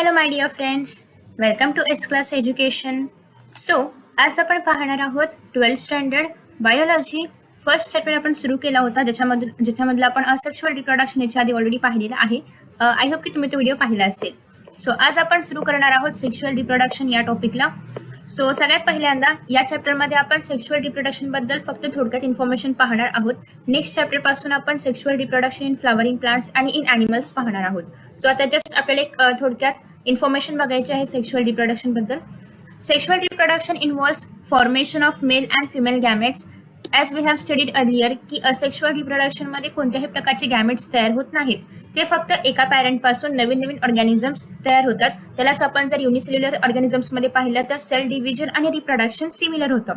Hello my dear friends, welcome to S class education. So आज आपण पाहणार आहोत 12th standard biology first chapter आपण सुरू केला होता, ज्याच्यामधलं आपण असेक्शुअल रिप्रोडक्शन याच्या आधी ऑलरेडी पाहिलेलं आहे. आय होप की तुम्ही तो व्हिडिओ पाहिला असेल. सो आज आपण सुरू करणार आहोत सेक्शुअल रिप्रोडक्शन या टॉपिकला. सो सगळ्यात पहिल्यांदा या चॅप्टरमध्ये आपण सेक्शुअल रिप्रोडक्शन बद्दल फक्त थोडक्यात इन्फॉर्मेशन पाहणार आहोत. नेक्स्ट चॅप्टर पासून आपण sexual reproduction in flowering plants आणि इन ॲनिमल्स पाहणार आहोत. सो आता जस्ट आपल्याला एक थोडक्यात इन्फॉर्मेशन बघायची आहे सेक्शुअल रिप्रोडक्शन बद्दल. Sexual reproduction involves formation of male and female gametes. As we have studied earlier की असेक्शुअल रिप्रोडक्शनमध्ये कोणत्याही प्रकारचे गॅमेट्स तयार होत नाहीत. ते फक्त एका पॅरेंटपासून नवीन नवीन ऑर्गॅनिझम्स तयार होतात. त्यालाच आपण जर युनिसेल्युलर ऑर्गॅनिझम्समध्ये पाहिलं तर सेल डिव्हिजन आणि रिप्रोडक्शन सिमिलर होतं.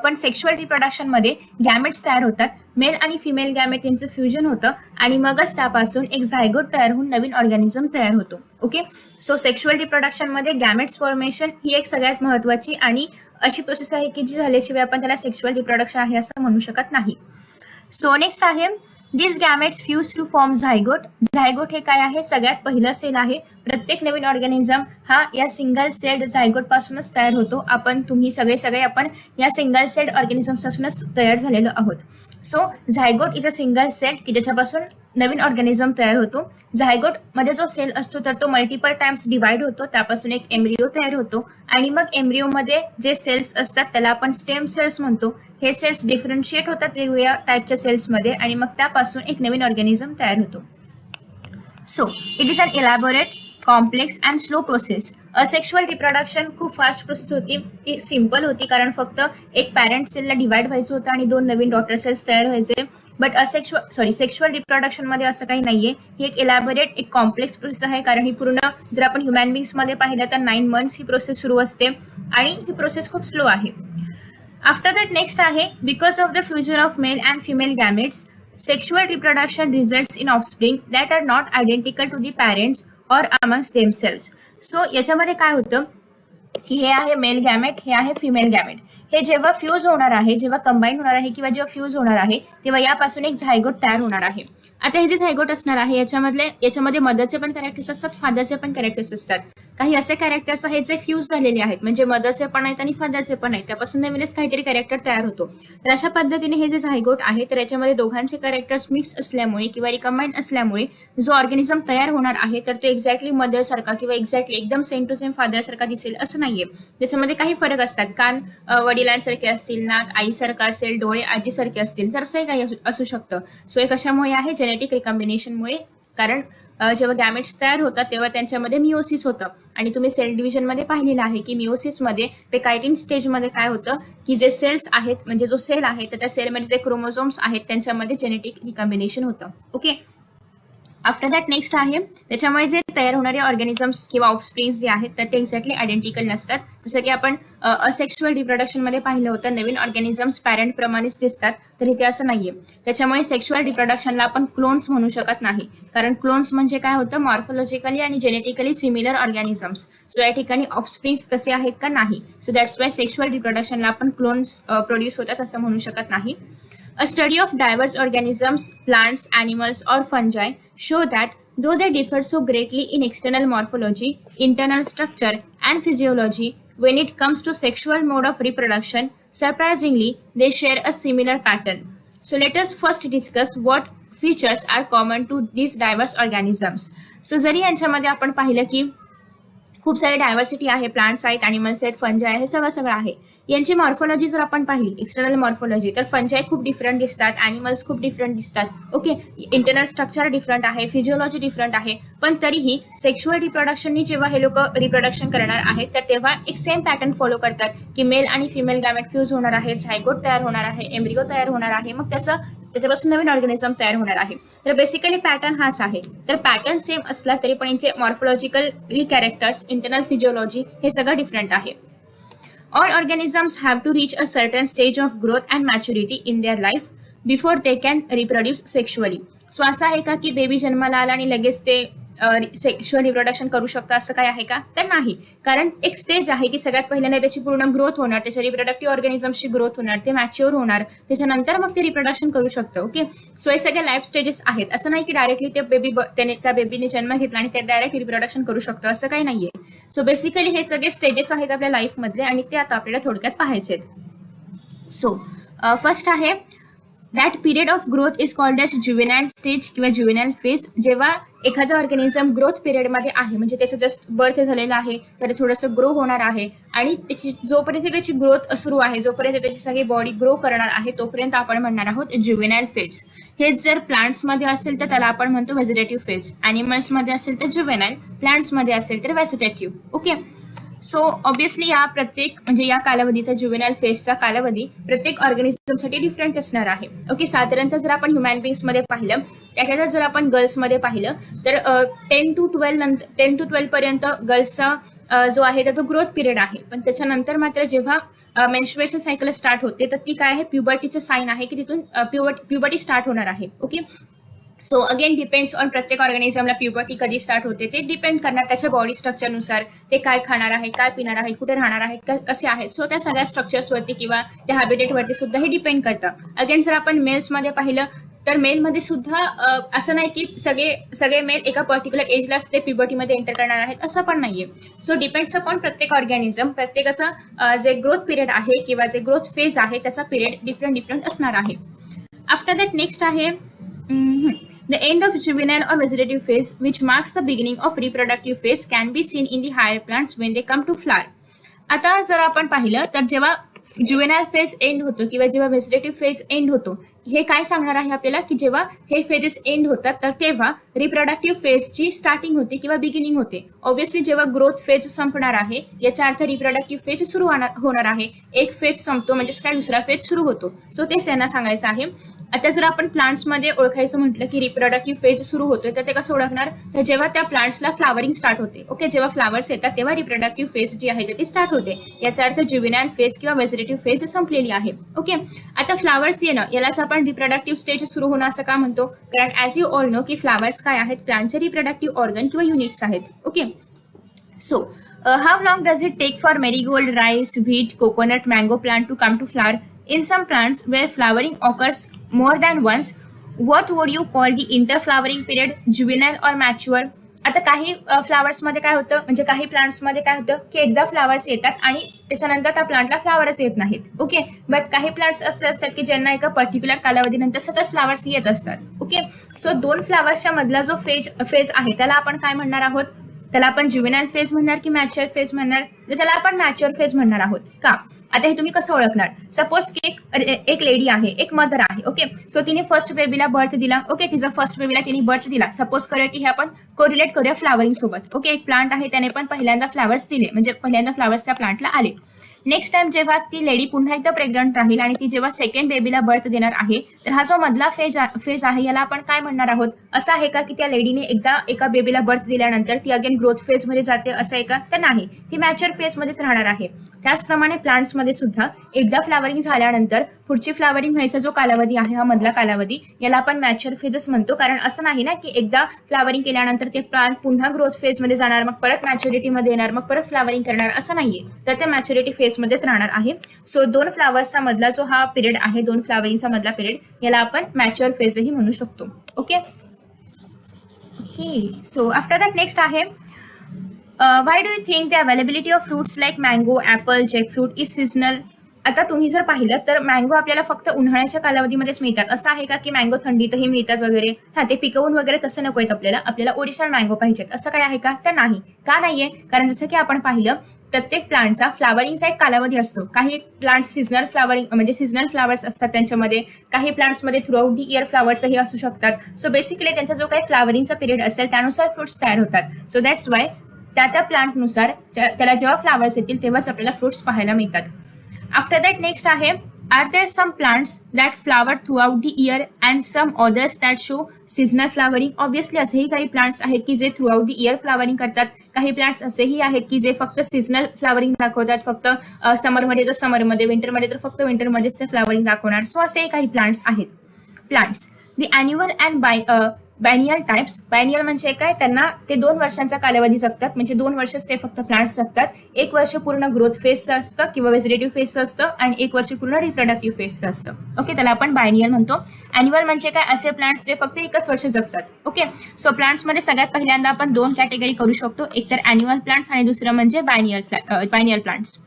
पण सेक्शुअल रिप्रोडक्शनमध्ये गॅमेट्स तयार होतात. मेल आणि फिमेल गॅमेट यांचं फ्युजन होतं आणि मगच त्यापासून एक झायगोट तयार होऊन नवीन ऑर्गॅनिझम तयार होतो. ओके, सो सेक्शुअल रिप्रोडक्शनमध्ये गॅमेट्स फॉर्मेशन ही एक सगळ्यात महत्त्वाची आणि अशी प्रोसेस आहे की जी झाल्याशिवाय आपण त्याला सेक्शुअल रिप्रोडक्शन आहे असं म्हणू शकत नाही. सो नेक्स्ट आहे this gametes fuse to form zygote. Zygote हे काय आहे? सगळ्यात पहिलं सेल आहे. प्रत्येक नवीन ऑर्गॅनिझम हा या सिंगल सेल्ड झायगोट पासूनच तयार होतो. तुम्ही सगळे आपण या सिंगल सेल्ड ऑर्गॅनिझम्स पासूनच तयार झालेलो आहोत. So zygote is a single cell की ज्याच्यापासून नवीन ऑर्गॅनिझम तयार होतो. झायगोट मध्ये जो सेल असतो तर तो मल्टिपल टाइम्स डिवाइड होतो. त्यापासून एक एम्ब्रिओ तयार होतो आणि मग एम्ब्रिओमध्ये जे सेल्स असतात त्याला आपण स्टेम सेल्स म्हणतो. हे सेल्स डिफरन्शिएट होतात वेगवेगळ्या टाईपच्या सेल्समध्ये आणि मग त्यापासून एक नवीन ऑर्गॅनिझम तयार होतो. So it is an elaborate, complex and slow process. Asexual reproduction खूप फास्ट प्रोसेस होती. ती सिम्पल होती कारण फक्त एक पॅरेंट सेलला डिवाइड व्हायचं होतं आणि 2 नवीन डॉटर सेल्स तयार व्हायचे. बट सेक्शुअल रिप्रोडक्शनमध्ये असं काही नाहीये. ही एक इलॅबोरेट, एक कॉम्प्लेक्स प्रोसेस आहे कारण ही पूर्ण जर आपण ह्युमॅन बिंग्समध्ये पाहिलं तर 9 months ही प्रोसेस सुरू असते आणि ही प्रोसेस खूप स्लो आहे. आफ्टर दॅट नेक्स्ट आहे because of the fusion of male and female gametes sexual reproduction results in offspring that are not identical to the parents or amongst themselves. So याच्यामध्ये काय होतं की हे आहे मेल गॅमेट, हे आहे फिमेल गॅमेट. हे जेव्हा फ्यूज होणार आहे, जेव्हा कंबाईन होणार आहे किंवा जेव्हा फ्यूज होणार आहे तेव्हा यापासून एक झायगोट तयार होणार आहे. आता हे जे झायगोट असणार आहे याच्यामध्ये मदरचे पण कॅरेक्टर्स असतात, फादरचे पण कॅरेक्टर्स असतात. काही असे कॅरेक्टर्स आहेत जे फ्यूज झालेले आहेत, म्हणजे मदरचे पण आहेत आणि फादरचे पण आहेत. त्यापासून नवीनच काहीतरी कॅरेक्टर तयार होतो. तर अशा पद्धतीने हे जे झायगोट आहे तर याच्यामध्ये दोघांचे कॅरेक्टर्स मिक्स असल्यामुळे किंवा रिकंबाईन असल्यामुळे जो ऑर्गॅनिझम तयार होणार आहे तर तो एक्झॅक्टली मदर सारखा किंवा एक्झॅक्टली एकदम सेम टू सेम फादर सारखा दिसेल असं नाहीये. त्याच्यामध्ये काही फरक असतात. कान वडिलांसारखे असतील, नाक आईसारखं असेल, डोळे आजीसारखे असतील, तर असंही काही असू शकतं. सो हे कशामुळे आहे? जेनेटिक रिकॉम्बिनेशनमुळे. कारण जेव्हा गॅमेट्स तयार होतात तेव्हा त्यांच्यामध्ये मिओसिस होतं आणि तुम्ही सेल डिव्हिजनमध्ये पाहिलेलं आहे की मिओसिसमध्ये पेकायटिन स्टेजमध्ये काय होतं की जे सेल्स आहेत, म्हणजे जो सेल आहे तर त्या सेलमध्ये जे क्रोमोझोम्स आहेत त्यांच्यामध्ये जेनेटिक रिकॉम्बिनेशन होतं. ओके, आफ्टर दॅट नेक्स्ट आहे त्याच्यामुळे जे तयार होणारे ऑर्गॅनिझम्स किंवा ऑफस्प्रिंग्स जे आहेत तर ते एक्झॅक्टली आयडेंटिकल नसतात. जसं की आपण असेक्शुअल रिप्रोडक्शनमध्ये पाहिलं होतं, नवीन ऑर्गॅनिझम्स पॅरेंट प्रमाणेच दिसतात, तर इथे असं नाहीये. त्याच्यामुळे सेक्शुअल रिप्रोडक्शनला आपण क्लोन्स म्हणू शकत नाही, कारण क्लोन्स म्हणजे काय होतं? मॉर्फोलॉजिकली आणि जेनेटिकली सिमिलर ऑर्गॅनिझम्स. सो या ठिकाणी ऑफस्प्रिंग्स तसे आहेत का? नाही. सो दॅट्स वाय सेक्शुअल रिप्रोडक्शनला आपण क्लोन्स प्रोड्यूस होतात असं म्हणू शकत नाही. A study of diverse organisms, plants, animals, or fungi show that though they differ so greatly in external morphology, internal structure, and physiology, when it comes to sexual mode of reproduction, surprisingly, they share a similar pattern. So let us first discuss what features are common to these diverse organisms. So जरी यांच्यामध्ये आपण पाहिलं की खूप सारी diversity आहे, plants आहेत, animals आहेत, फंजाय आहे, सगळं आहे. यांची मॉर्फोलॉजी जर आपण पाहिली, एक्सटर्नल मॉर्फोलॉजी, तर फंजाय खूप डिफरंट दिसतात, ॲनिमल्स खूप डिफरंट दिसतात. ओके, इंटरनल स्ट्रक्चर डिफरंट आहे, फिजिओलॉजी डिफरंट आहे. पण तरीही सेक्शुअल रिप्रोडक्शननी जेव्हा हे लोक रिप्रोडक्शन करणार आहेत तर तेव्हा एक सेम पॅटर्न फॉलो करतात की मेल आणि फिमेल गॅमेट फ्यूज होणार आहे, झायगोट तयार होणार आहे, एम्ब्रिओ तयार होणार आहे, मग त्याच्यापासून नवीन ऑर्गॅनिझम तयार होणार आहे. तर बेसिकली पॅटर्न हाच आहे. तर पॅटर्न सेम असला तरी पण यांचे मॉर्फोलॉजिकल कॅरेक्टर्स, इंटरनल फिजिओलॉजी हे सगळं डिफरंट आहे. All organisms have to reach a certain stage of growth and maturity in their life before they can reproduce sexually. So असं आहे का की बेबी जन्माला आला आणि लगेच ते सेक्शुअल रिप्रोडक्शन करू शकतो असं काय आहे का? तर नाही. कारण एक स्टेज आहे की सगळ्यात पहिल्यांदा त्याची पूर्ण ग्रोथ होणार, त्याच्या रिप्रोडक्टिव्ह ऑर्गॅनिझमची ग्रोथ होणार, ते मॅच्युअर होणार, त्याच्यानंतर मग ते रिप्रोडक्शन करू शकतं. ओके, सो हे सगळे लाईफ स्टेजेस आहेत. असं नाही की डायरेक्टली त्या बेबीने जन्म घेतला आणि ते डायरेक्ट रिप्रोडक्शन करू शकतो असं काही नाहीये. सो बेसिकली हे सगळे स्टेजेस आहेत आपल्या लाईफमधले आणि ते आता आपल्याला थोडक्यात पाहायचे आहेत. सो फर्स्ट आहे that period of growth is called as juvenile stage किंवा ज्युवेनाइल फेज. जेव्हा एखादं ऑर्गॅनिझम ग्रोथ पिरियडमध्ये आहे, म्हणजे त्याचं जस्ट बर्थ झालेलं आहे, तर थोडंसं ग्रो होणार आहे आणि जोपर्यंत त्याची ग्रोथ सुरू आहे, जोपर्यंत त्याची सगळी बॉडी ग्रो करणार आहे, तोपर्यंत आपण म्हणणार आहोत ज्युवेनाइल फेज. हेच जर प्लांट्समध्ये असेल तर त्याला आपण म्हणतो व्हेजिटेटिव्ह फेज, ॲनिमल्समध्ये असेल तर ज्युवेनाइल, प्लांट्समध्ये असेल तर व्हेजिटेटिव्ह. ओके, सो ऑब्विसली या म्हणजे या कालावधीचा ज्युवेनाइल फेजचा कालावधी प्रत्येक ऑर्गॅनिझमसाठी डिफरंट असणार आहे. ओके, साधारणतः जर आपण ह्युमन बिंग्समध्ये पाहिलं, त्याच्यात जर आपण गर्ल्समध्ये पाहिलं तर 10 to 12 पर्यंत गर्ल्सचा जो आहे तो ग्रोथ पिरियड आहे. पण त्याच्यानंतर मात्र जेव्हा मेन्स्ट्रुएशन सायकल स्टार्ट होते तर ती काय आहे, प्युबर्टीचं साईन आहे की तिथून प्युबर्टी स्टार्ट होणार आहे. Okay, so again depends on प्रत्येक ऑर्गॅनिझमला प्युबर्टी कधी स्टार्ट होते ते डिपेंड करणार त्याच्या बॉडी स्ट्रक्चरनुसार, ते काय खाणार आहे, काय पिणार आहे, कुठे राहणार आहेत, कसे आहेत. सो त्या सगळ्या स्ट्रक्चर्सवरती किंवा त्या हॅबिटेटवरती सुद्धा हे डिपेंड करतं. अगेन जर आपण मेल्समध्ये पाहिलं तर मेलमध्ये सुद्धा असं नाही की सगळे मेल एका पर्टिक्युलर एजलाच ते प्युबर्टीमध्ये एंटर करणार आहेत असं पण नाहीये. सो डिपेंड्स अपॉन प्रत्येक ऑर्गॅनिझम, प्रत्येकाचं जे ग्रोथ पिरियड आहे किंवा जे ग्रोथ फेज आहे त्याचा पिरियड डिफरंट असणार आहे. आफ्टर दॅट नेक्स्ट आहे the end of juvenile or vegetative phase, which marks the beginning of reproductive phase, can be seen in the higher plants when they come to flower. आता जर आपण पाहिलं तर जेव्हा ज्युवेनाइल phase end होतो किंवा जेव्हा व्हेजिटेटिव्ह फेज एंड होतो, हे काय सांगणार आहे आपल्याला की जेव्हा हे फेजेस एंड होतात तर तेव्हा रिप्रोडक्टिव्ह फेजची स्टार्टिंग होते किंवा बिगिनिंग होते. ऑब्व्हियसली जेव्हा ग्रोथ फेज संपणार आहे याचा अर्थ रिप्रोडक्टिव्ह फेज सुरू होणार आहे. एक फेज संपतो म्हणजेच काय दुसरा फेज सुरू होतो. सो तेच यांना सांगायचं आहे. आता जर आपण प्लांट्समध्ये ओळखायचं म्हटलं की रिप्रोडक्टिव्ह फेज सुरू होतोय तर ते कसं ओळखणार, तर जेव्हा त्या प्लांट्सला फ्लावरिंग स्टार्ट होते. ओके, जेव्हा फ्लावर्स येतात तेव्हा रिप्रोडक्टिव्ह फेज जी आहे ती स्टार्ट होते. याचा अर्थ ज्युवेनाइल फेज किंवा व्हेजिटेटिव्ह फेज संपलेली आहे. ओके, आता फ्लावर्स येणं यालाच आपण रिप्रोडक्टिव्ह स्टेज सुरू होणं असं का म्हणतो, कारण ॲज यू ऑल नो की फ्लावर्स काय आहेत, प्लांटचे रिप्रोडक्टिव्ह ऑर्गन किंवा युनिट्स आहेत. Okay, so how long does it take for marigold, rice, wheat, coconut, mango plant to come to flower? In some plants where flowering occurs more than once, what would you call the interflowering period, juvenile or mature? आता काही फ्लावर्समध्ये काय होतं, म्हणजे काही प्लांट्समध्ये काय होतं की एकदा फ्लावर्स येतात आणि त्याच्यानंतर त्या प्लांटला फ्लावरच येत नाहीत. ओके, बट काही प्लांट्स असे असतात की ज्यांना एका पर्टिक्युलर कालावधीनंतर सतत फ्लावर्स येत असतात. ओके, सो दोन फ्लावर्सच्या मधला जो फेज आहे त्याला आपण काय म्हणणार आहोत, त्याला आपण ज्युवेनाइल फेज म्हणणार की मॅच्युअर फेज म्हणणार, तर त्याला आपण मॅच्युअर फेज म्हणणार आहोत. का, आता हे तुम्ही कसं ओळखणार, सपोज की एक लेडी आहे, एक मदर आहे. ओके, सो तिने फर्स्ट बेबीला बर्थ दिला. ओके, तिचा फर्स्ट बेबीला तिने बर्थ दिला. सपोज करूया की हे आपण कोरिलेट करूया फ्लावरिंग सोबत. ओके, एक प्लांट आहे त्याने पण पहिल्यांदा फ्लावर्स दिले, म्हणजे पहिल्यांदा फ्लावर्स त्या प्लांटला आले. नेक्स्ट टाइम जेव्हा ती लेडी पुन्हा एकदा प्रेग्नंट राहील आणि ती जेव्हा सेकंड बेबीला बर्थ देणार आहे तर हा जो मधला फेज आहे याला आपण काय म्हणणार आहोत, असं आहे का की त्या लेडीने एकदा एका बेबीला बर्थ दिल्यानंतर ती अगेन ग्रोथ फेज मध्ये जाते असं आहे का, तर नाही, ती मॅच्युअर फेज मध्येच राहणार आहे. त्याचप्रमाणे प्लांट्समध्ये सुद्धा एकदा फ्लावरिंग झाल्यानंतर पुढची फ्लावरिंग व्हायचा जो कालावधी आहे हा मधला कालावधी, याला आपण मॅच्युअर फेजच म्हणतो. कारण असं नाही ना की एकदा फ्लावरिंग केल्यानंतर ते प्लांट पुन्हा ग्रोथ फेज मध्ये जाणार, मग परत मॅच्युरिटी मध्ये येणार, मग परत फ्लावरिंग करणार, असं नाहीये. तर ते मॅच्युरिटी फेज मध्येच राहणार आहे. सो दोन फ्लावर्सचा मधला जो हा पिरियड आहे, दोन फ्लावरिंगचा मधला पिरियड, याला आपण मॅच्युअर फेजही म्हणू शकतो. Okay, so after that next आहे why do you think the availability of fruits like mango, apple, jackfruit is seasonal? आता तुम्ही जर पाहिलं तर मँगो आपल्याला फक्त उन्हाळ्याच्या कालावधीमध्येच मिळतात. असं आहे का की मँगो थंडीतही मिळतात वगैरे, हा ते पिकवून वगैरे तसं नको आहेत, आपल्याला ओरिजिनल मँगो पाहिजेत, असं काय आहे का, तर नाही. का नाहीये, कारण जसं की आपण पाहिलं प्रत्येक प्लांटचा फ्लावरिंगचा एक कालावधी असतो. काही प्लांट सीझनल फ्लावरिंग म्हणजे सीझनल फ्लावर्स असतात त्यांच्यामध्ये, काही प्लांट्समध्ये थ्रू आउट दी इयर फ्लावर्सही असू शकतात. सो बेसिकली त्यांचा जो काही फ्लावरिंगचा पिरियड असेल त्यानुसार फ्रुट्स तयार होतात. सो दॅट्स वाय त्या प्लांटनुसार त्याला जेव्हा फ्लावर्स येतील तेव्हाच आपल्याला फ्रुट्स पाहायला मिळतात. आफ्टर दॅट नेक्स्ट आहे are there some plants that flower throughout the year and some others that show seasonal flowering? Obviously असेही काही प्लांट्स आहेत की जे throughout the year flowering करतात. काही प्लांट्स असेही आहेत की जे फक्त सीझनल फ्लावरिंग दाखवतात, फक्त समरमध्ये तर समरमध्ये, विंटरमध्ये तर फक्त विंटरमध्येच ते फ्लावरिंग दाखवणार. सो असेही काही प्लांट्स आहेत. Plants the annual and biennial types. Biennial म्हणजे काय, त्यांना ते 2 वर्षांचा कालावधी जगतात, म्हणजे 2 वर्षच ते फक्त प्लांट्स जगतात. 1 वर्ष पूर्ण ग्रोथ फेजचं असतं किंवा व्हेजिटेटिव्ह फेजचं असतं आणि 1 वर्ष पूर्ण रिप्रोडक्टिव्ह फेजचं असतं. ओके, त्याला आपण बायनियल म्हणतो. ॲन्युअल म्हणजे काय, असे प्लांट्स जे फक्त 1च वर्ष जगतात. ओके, सो प्लांट्समध्ये सगळ्यात पहिल्यांदा आपण 2 कॅटेगरी करू शकतो, एक तर ॲन्युअल प्लांट्स आणि दुसरं म्हणजे biennial plants.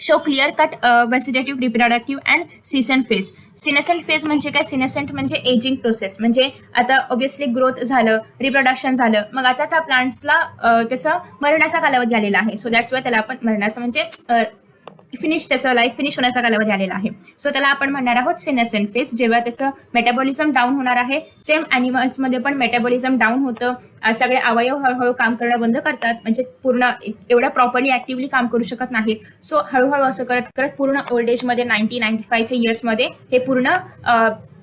Show clear cut vegetative, reproductive and senescent phase. Senescent phase म्हणजे काय, सिनेसेंट म्हणजे एजिंग प्रोसेस, म्हणजे आता ऑब्व्हियसली ग्रोथ झालं, रिप्रोडक्शन झालं, मग आता त्या प्लांट्सला त्याचा मरणाचा कालावधी आलेला आहे. सो दॅट्स वाय त्याला आपण मरणाचं म्हणजे फिनिश, त्याचं लाईफ फिनिश होण्याचा कालावधी आलेला आहे. सो त्याला आपण म्हणणार आहोत सिनेसेंट फेज, जेव्हा त्याचं मेटाबॉलिझम डाऊन होणार आहे. सेम ॲनिमल्समध्ये पण मेटाबॉलिझम डाऊन होतं, सगळे अवयव हळूहळू काम करणं बंद करतात, म्हणजे पूर्ण एवढं प्रॉपरली ॲक्टिव्हली काम करू शकत नाहीत. सो हळूहळू असं करत करत पूर्ण ओल्ड एजमध्ये 90-95च्या इयर्समध्ये हे पूर्ण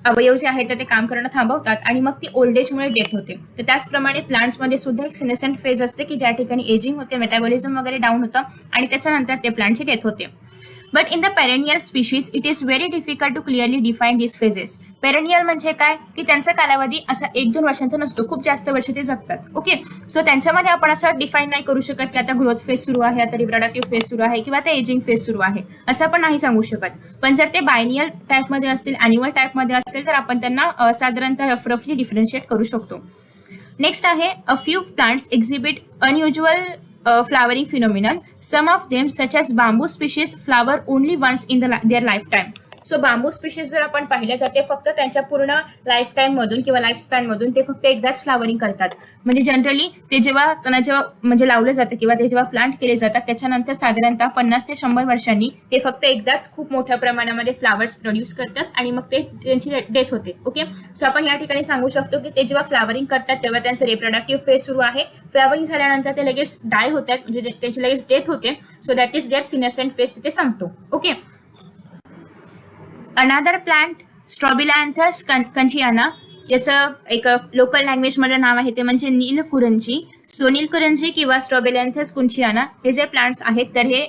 अवयव जे आहेत ते काम करणं थांबवतात आणि मग ती ओल्ड एजमुळे डेथ होते. तर त्याचप्रमाणे प्लांट्समध्ये सुद्धा एक सिनेसेंट फेज असते की ज्या ठिकाणी एजिंग होते, मेटाबॉलिझम वगैरे डाऊन होतं आणि त्याच्यानंतर ते प्लांटची डेथ होते. But in the perennial species, it is very difficult to clearly define these phases. Perennial म्हणजे काय, की त्यांचा कालावधी असा 1-2 वर्षांचा नसतो, खूप जास्त वर्ष ते जगतात. ओके, सो त्यांच्यामध्ये आपण असं डिफाईन नाही करू शकत की आता ग्रोथ फेज सुरू आहे, आता रिप्रोडक्टिव्ह फेज सुरू आहे किंवा आता एजिंग फेज सुरू आहे, असं आपण नाही सांगू शकत. पण जर ते बायनियल टाईपमध्ये असतील, ॲन्युअल टाईपमध्ये असेल, तर आपण त्यांना साधारणतः रफली डिफरन्शिएट करू शकतो. नेक्स्ट आहे, a few plants exhibit unusual flowering phenomenon. Some of them, such as bamboo species, flower only once in their lifetime. So bamboo species जर आपण पाहिले तर ते फक्त त्यांच्या पूर्ण लाईफ टाईम मधून किंवा लाईफ स्पॅन मधून ते फक्त एकदाच फ्लावरिंग करतात. म्हणजे जनरली ते जेव्हा म्हणजे लावलं जातं किंवा ते जेव्हा प्लांट केले जातात त्याच्यानंतर साधारणतः 50 ते 100 वर्षांनी ते फक्त एकदाच खूप मोठ्या प्रमाणामध्ये फ्लावर्स प्रोड्यूस करतात आणि मग ते त्यांची डेथ होते. ओके, सो आपण या ठिकाणी सांगू शकतो की ते जेव्हा फ्लावरिंग करतात तेव्हा त्यांचं रिप्रोडक्टिव्ह फेज सुरू आहे. फ्लावरिंग झाल्यानंतर ते लगेच डाय होतात, म्हणजे त्यांची लगेच डेथ होते. So that is there senescent phase तिथे संपतो. Okay, another plant strobilanthes kunthiana, याचं एक लोकल लँग्वेजमध्ये नाव आहे ते म्हणजे नीलकुरंजी. सो नीलकुरंजी किंवा स्ट्रॉबिलॅन्थस कुंचियाना हे जे प्लांट्स आहेत तर हे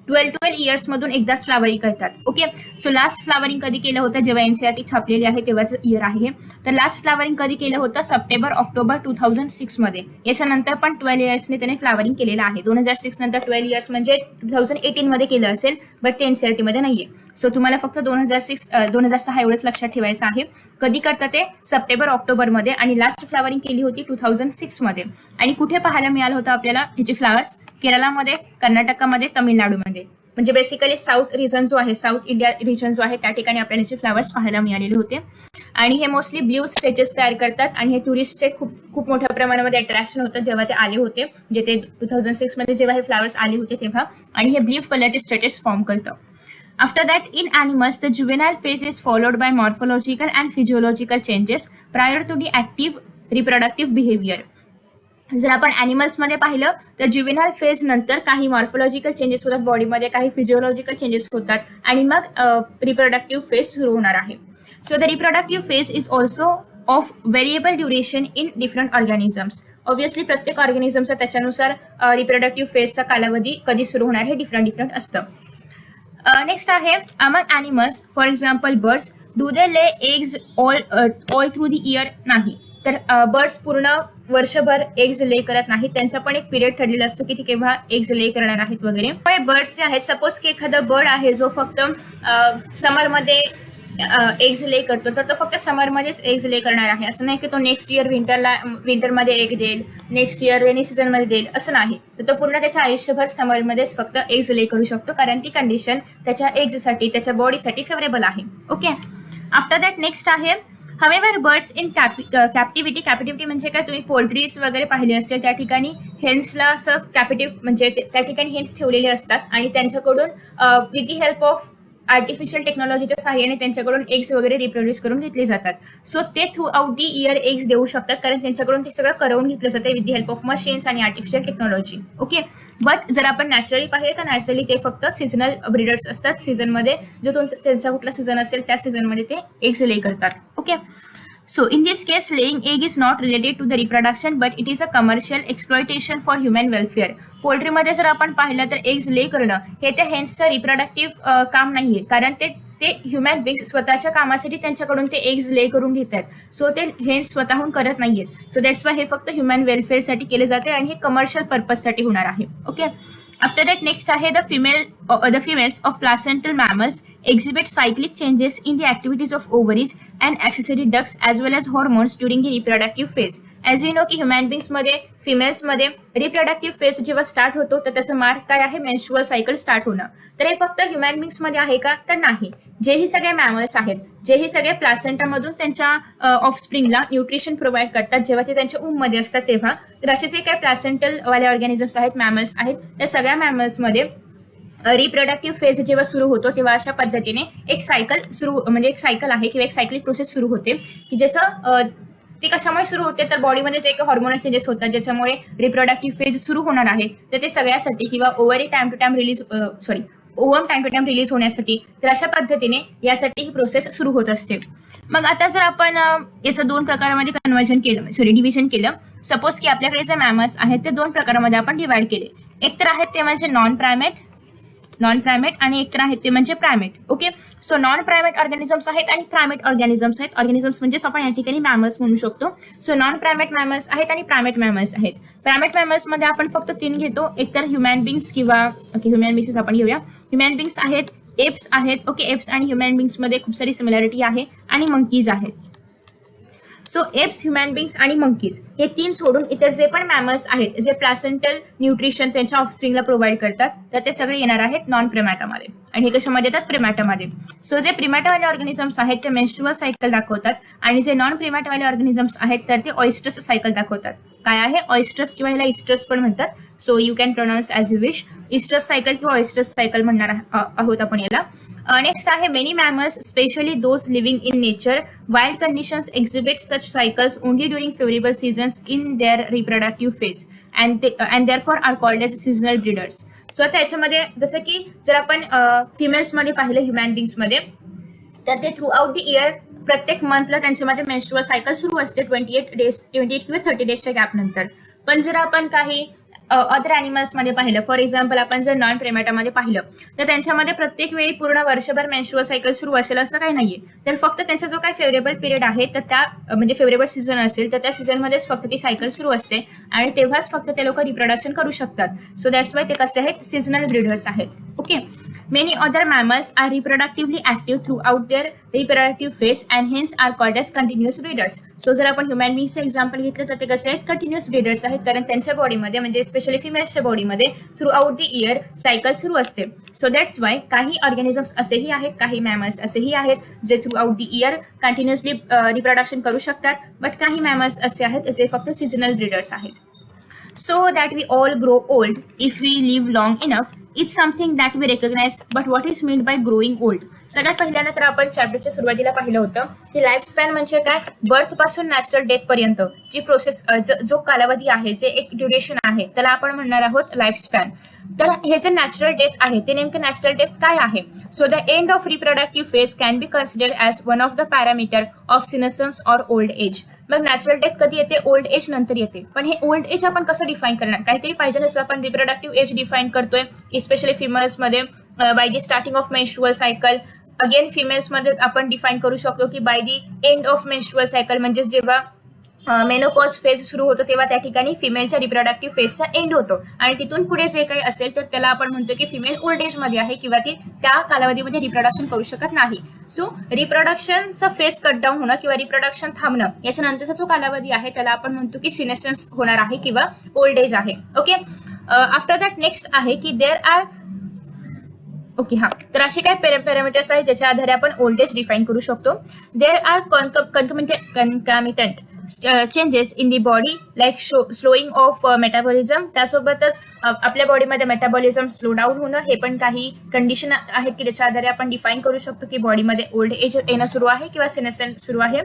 12 इयर्स मधून एकदाच फ्लावरिंग करतात. ओके, सो लास्ट फ्लावरिंग कधी केलं होतं, जेव्हा NCERT छापलेली आहे तेव्हाचं इयर आहे. तर लास्ट फ्लावरिंग कधी केलं होतं, सप्टेंबर-ऑक्टोबर 2006 मध्ये. याच्यानंतर पण 12 इयर्सने त्याने फ्लावरिंग केलेलं आहे. 2006 नंतर 12 इयर्स म्हणजे 2018 मध्ये केलं असेल, बट ते NCERT मध्ये नाहीये. सो तुम्हाला फक्त 2006 एवढंच लक्षात ठेवायचं आहे. कधी करतं ते, सप्टेंबर-ऑक्टोबर मध्ये, आणि लास्ट फ्लावरिंग केली होती 2006 मध्ये. आणि कुठे पाहायला मिळालं होतं आपल्याला ह्याचे फ्लावर्स, केरळामध्ये, कर्नाटकामध्ये, तमिळनाडूमध्ये, म्हणजे बेसिकली साऊथ रिजन जो आहे, साऊथ इंडिया रिजन जो आहे त्या ठिकाणी आपल्याला याचे फ्लावर्स पाहायला मिळालेले होते. आणि हे मोस्टली ब्ल्यू स्टेचेस तयार करतात आणि हे टुरिस्टचे खूप मोठ्या प्रमाणामध्ये अट्रॅक्शन होतं जेव्हा ते आले होते, जे ते 2006 मध्ये जेव्हा हे फ्लावर्स आले होते तेव्हा. आणि हे ब्ल्यू कलरचे स्टेचेस फॉर्म करतं. After that, in animals, the juvenile phase is followed by morphological and physiological changes prior to the active reproductive behavior. जर आपण ॲनिमल्समध्ये पाहिलं तर ज्युव्हेनाइल फेज नंतर काही मॉर्फोलॉजिकल चेंजेस होतात बॉडीमध्ये, काही फिजिओलॉजिकल चेंजेस होतात आणि मग रिप्रोडक्टिव्ह फेज सुरू होणार आहे. So the reproductive phase is also of variable duration in different organisms. Obviously प्रत्येक ऑर्गॅनिझमचा त्याच्यानुसार रिप्रोडक्टिव्ह फेजचा कालावधी कधी सुरू होणार हे डिफरंट असतं. नेक्स्ट आहे, among animals, for example birds, do they lay eggs all through the year? नाही. तर बर्ड्स पूर्ण वर्षभर एग्ज ले करत नाहीत, त्यांचा पण एक पिरियड ठरलेला असतो की ते केव्हा एग्ज ले करणार आहेत वगैरे. बर्ड्स जे आहेत, सपोज की एखादा बर्ड आहे जो फक्त समरमध्ये एग्ज ले करतो तर तो फक्त समरमध्येच एग्ज ले करणार आहे, असं नाही की तो नेक्स्ट इयर विंटरमध्ये एग देईल, नेक्स्ट इयर रेनी सीझनमध्ये देईल, असं नाही. तर तो पूर्ण त्याच्या आयुष्यभर समरमध्येच फक्त एग्ज ले करू शकतो, कारण ती कंडिशन त्याच्या एग्जसाठी, त्याच्या बॉडीसाठी फेवरेबल आहे. ओके, आफ्टर दॅट नेक्स्ट आहे, हवेवर बर्ड्स इन कॅप्टिव्हिटी म्हणजे काय, तुम्ही पोल्ट्रीज वगैरे पाहिले असेल त्या ठिकाणी हेन्सला असं कॅपिटिव्ह म्हणजे त्या ठिकाणी हेन्स ठेवलेले असतात आणि त्यांच्याकडून with the help of artificial टेक्नॉलॉजीच्या सहाय्याने त्यांच्याकडून एग्स वगैरे रिप्रोड्यूस करून घेतले जातात. सो ते through out the year eggs देऊ शकतात, कारण त्यांच्याकडून ते सगळं करवून घेतलं जातं with the help of machines आणि आर्टिफिशियल टेक्नॉलॉजी. ओके, बट जर आपण नॅचरली पाहिले तर नॅचरली ते फक्त सीझनल ब्रीडर्स असतात. सीझनमध्ये जो त्यांचा कुठला सीझन असेल त्या सीझनमध्ये ते एग्स ले करतात. Okay, so in this case, laying egg is not related to the reproduction, but it is a commercial exploitation for human welfare. पोल्ट्रीमध्ये जर आपण पाहिलं तर एग्स ले करणं हे त्या हेन्सचं रिप्रोडक्टिव्ह काम नाहीये, कारण ते ते ह्युमन बीइंग्स स्वतःच्या कामासाठी त्यांच्याकडून ते एग्स ले करून घेत आहेत. सो ते हे स्वतःहून करत नाहीयेत. सो दॅट्स वाय हे फक्त ह्युमन वेलफेअरसाठी केले जाते आणि हे कमर्शियल पर्पजसाठी होणार आहे. ओके. After that, next आहे the females of placental mammals exhibit cyclic changes in the activities of ovaries and accessory ducts as well as hormones during the reproductive phase. As you know की human beings मध्ये females मध्ये reproductive phase जेव्हा start होतो तर त्याचं mark काय आहे, menstrual cycle start होणं. तर हे फक्त ह्युमन बीइंग्स मध्ये आहे का, तर नाही. जेही सगळे मॅमल्स आहेत, जेही सगळे प्लासेंटामधून त्यांच्या ऑफस्प्रिंगला न्यूट्रिशन प्रोव्हाइड करतात जेव्हा ते त्यांच्या मध्ये असतात तेव्हा, तर असे जे काही प्लासेंटल वाले ऑर्गॅनिझम्स आहेत, मॅमल्स आहेत, त्या सगळ्या मॅमल्समध्ये रिप्रोडक्टिव्ह फेज जेव्हा सुरू होतो तेव्हा अशा पद्धतीने एक सायकल सुरू, म्हणजे एक सायकल आहे किंवा एक सायक्लिक प्रोसेस सुरू होते की जसं ती कशामुळे सुरू होते, तर बॉडीमध्ये जे काही हॉर्मोनल चेंजेस होतात ज्याच्यामुळे रिप्रोडक्टिव्ह फेज सुरू होणार आहे, तर ते सगळ्यासाठी किंवा ovary time to time release ovum time to time release होण्यासाठी, तर अशा पद्धतीने यासाठी ही प्रोसेस सुरू होत असते. मग आता जर आपण याचं दोन प्रकारामध्ये डिव्हिजन केलं, सपोज की आपल्याकडे जे मॅमल्स आहेत ते दोन प्रकारामध्ये आपण डिवाइड केले. एक तर आहेत ते म्हणजे नॉन प्रायमेट आणि एक तर आहेत ते म्हणजे primate. Okay. So non primate organisms आहेत आणि प्रायमेट ऑर्गॅनिझम्स आहेत. ऑर्गॅनिझम्स म्हणजे आपण या ठिकाणी मॅमल्स म्हणू शकतो. सो नॉन प्रायमेट मॅमल्स आहेत आणि प्रायमेट मॅमल्स आहेत. प्रायमेट मॅमल्स मध्ये आपण फक्त 3 घेतो, एक तर ह्युमन बीइंग्स किंवा ह्युमन बीइंग्स आपण घेऊया. ह्युमन बीइंग्स आहेत, एप्स आहेत. ओके. एप्स आणि ह्युमन बीइंग्स मध्ये खूप सारी सिमिलॅरिटी आहे आणि मंकीज आहेत. सो एप्स, ह्युमन बीइंग्स आणि मंकीज हे 3 सोडून इतर जे पण मॅमल्स आहेत जे प्लासेंटल न्यूट्रिशन त्यांच्या ऑफस्प्रिंगला प्रोव्हाइड करतात, तर ते सगळे येणार आहेत नॉन प्रिमॅटामध्ये. आणि हे कशामध्ये येतात, प्रिमॅटामध्ये. सो जे प्रिमॅटावाले ऑर्गॅनिझम्स आहेत ते मेन्स्ट्रुअल सायकल दाखवतात आणि जे नॉन प्रिमॅटावाले ऑर्गॅनिझम्स आहेत तर ते ऑयस्टर्स सायकल दाखवतात. काय आहे, ऑयस्टर्स किंवा ह्याला इस्टर्स पण म्हणतात. So you can pronounce as you wish. Oestrus cycle किंवा ऑयस्टर्स सायकल म्हणणार आहोत आपण याला. नेक्स्ट आहे many mammals especially those living in nature wild conditions exhibit such cycles only during favourable seasons in their reproductive phase and therefore are called as seasonal breeders. So त्याच्यामध्ये जसं की जर आपण फिमेल्समध्ये पाहिलं ह्युमन बीइंग्समध्ये, तर ते थ्रू आउट द इयर प्रत्येक मंथला त्यांच्यामध्ये मेन्स्ट्रुअल सायकल सुरू असते 28 किंवा 30 डेजच्या गॅप नंतर. पण जर आपण काही अदर ॲनिमल्समध्ये पाहिलं, फॉर एक्झाम्पल आपण जर नॉन प्रेमॅटामध्ये पाहिलं, तर त्यांच्यामध्ये प्रत्येक वेळी पूर्ण वर्षभर मेन्स्ट्रुअल सायकल सुरू असेल असं काही नाहीये. तर फक्त त्यांचा जो काही फेवरेबल पिरियड आहे, तर त्या म्हणजे फेवरेबल सीझन असेल तर त्या सीझनमध्येच फक्त ती सायकल सुरू असते आणि तेव्हाच फक्त ते लोक रिप्रोडक्शन करू शकतात. सो दॅट्स वाय ते कसे आहेत, सीझनल ब्रीडर्स आहेत. Okay. Many other mammals are reproductively active throughout their reproductive phase and hence are called as continuous breeders. So जर आपण ह्युमन बीइंग्सचं एक्झाम्पल घेतलं तर ते कसे आहेत, कंटिन्युअस ब्रीडर्स आहेत, कारण त्यांच्या बॉडीमध्ये म्हणजे स्पेशली फिमेल्सच्या बॉडीमध्ये through out the year cycle सुरू असते. सो दॅट्स वाय काही ऑर्गॅनिझम्स असेही आहेत, काही मॅमल्स असेही आहेत जे through out the year continuously reproduction करू शकतात, बट काही मॅमल्स असे आहेत जे फक्त सीझनल ब्रीडर्स आहेत. So that we all grow old if we live long enough, it's something that we recognize, but what is meant by growing old? सगळ्यात पहिल्यांदा तर आपण चॅप्टरच्या सुरुवातीला पाहिलं होतं की लाईफ स्पॅन म्हणजे काय, बर्थ पासून नॅचरल डेथ पर्यंत जी प्रोसेस, जो कालावधी आहे, जे एक ड्युरेशन आहे, त्याला आपण म्हणणार आहोत लाईफ स्पॅन. तर हे जे नॅचरल डेथ आहे ते नेमकं नॅचरल डेथ काय आहे. So the end of reproductive phase can be considered as one of the parameter of senescence or old age. मग नॅचरल डेथ कधी येते, ओल्ड एज नंतर येते. पण हे ओल्ड एज आपण कसं डिफाईन करणार, काहीतरी पाहिजे नसतं. आपण रिप्रोडक्टिव्ह एज डिफाईन करतोय स्पेशली फिमेल्समध्ये by the starting of menstrual cycle. Again फिमेल्समध्ये आपण डिफाईन करू शकतो की by the end of menstrual cycle, म्हणजे जेव्हा मेनोपॉज फेज सुरू होतो तेव्हा त्या ठिकाणी फिमेलच्या रिप्रोडक्टिव्ह फेजचा एंड होतो आणि तिथून पुढे जे काही असेल तर त्याला आपण म्हणतो की फिमेल ओल्ड एज मध्ये आहे किंवा ती त्या कालावधीमध्ये रिप्रोडक्शन करू शकत नाही. सो रिप्रोडक्शनचा फेज कट डाऊन होणं किंवा रिप्रोडक्शन थांबणं याच्यानंतरचा जो कालावधी आहे त्याला आपण म्हणतो की सिनेसन्स होणार आहे किंवा ओल्ड एज आहे. ओके. आफ्टर दॅट नेक्स्ट आहे की देअर आर ओके हा तर असे काही पॅरामीटर्स आहेत ज्याच्या आधारे आपण ओल्ड एज डिफाईन करू शकतो. There are concomitant changes in the body like slowing of metabolism. त्यासोबतच आपल्या बॉडीमध्ये मेटाबॉलिझम स्लो डाऊन होणं हे पण काही कंडिशन आहेत की ज्याच्या आधारे आपण डिफाईन करू शकतो की बॉडीमध्ये ओल्ड एज येणं सुरू आहे किंवा सिनेसेंस सुरू आहे.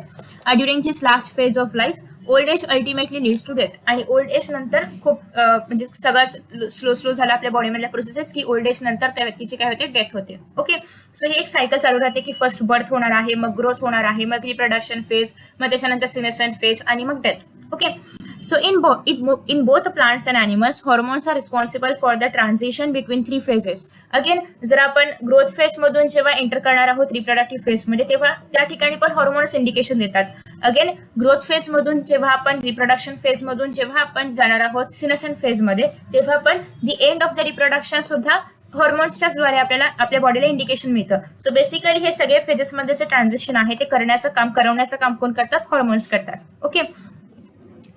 During this last phase of life old age ultimately leads to death. आणि ओल्ड एज नंतर खूप म्हणजे सगळंच स्लो झालं आपल्या बॉडीमधल्या प्रोसेसेस की ओल्ड एज नंतर त्या व्यक्तीची काय होते, डेथ होते. ओके. सो ही एक सायकल चालू राहते की फर्स्ट बर्थ होणार आहे, मग ग्रोथ होणार आहे, मग रिप्रोडक्शन फेज, मग त्याच्यानंतर सिनेसेंट फेज आणि मग death. Okay. So in both plants and animals, hormones are responsible for the transition between three phases. Again, जर आपण ग्रोथ फेज मधून जेव्हा एंटर करणार आहोत रिप्रोडक्टिव्ह फेज मध्ये, तेव्हा त्या ठिकाणी पण हॉर्मोन्स इंडिकेशन देतात. अगेन ग्रोथ फेज मधून जेव्हा आपण रिप्रोडक्शन फेज मधून जेव्हा आपण जाणार आहोत सिनेसेंट फेज मध्ये, तेव्हा पण दी एंड ऑफ द रिप्रोडक्शन सुद्धा हॉर्मोन्सच्याच द्वारे आपल्याला आपल्या बॉडीला इंडिकेशन मिळतं. सो बेसिकली हे सगळे फेजेस मध्ये जे ट्रान्झिशन आहे ते करवण्याचं काम कोण करतात? हॉर्मोन्स करतात. Okay.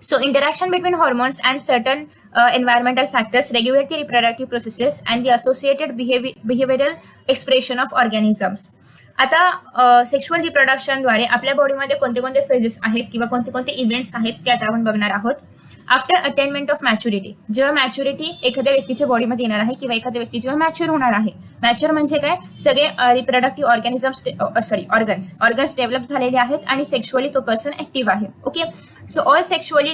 So interaction between hormones and certain environmental factors regulate the reproductive processes and the associated behavioral expression of organisms. आता सेक्शुअल रिप्रोडक्शनद्वारे आपल्या बॉडीमध्ये कोणते कोणते फेजेस आहेत किंवा कोणते कोणते इव्हेंट्स आहेत ते आता आपण बघणार आहोत. आफ्टर अटेनमेंट ऑफ मॅच्युरिटी, जेव्हा मॅच्युरिटी एखाद्या व्यक्तीच्या बॉडीमध्ये येणार आहे किंवा एखाद्या व्यक्ती जेव्हा मॅच्युअर होणार आहे. मॅच्युअर म्हणजे काय? सगळे रिप्रोडक्टिव्ह ऑर्गन्स डेव्हलप झालेले आहेत आणि सेक्शुअली तो पर्सन ऍक्टिव्ह आहे. Okay. So all sexually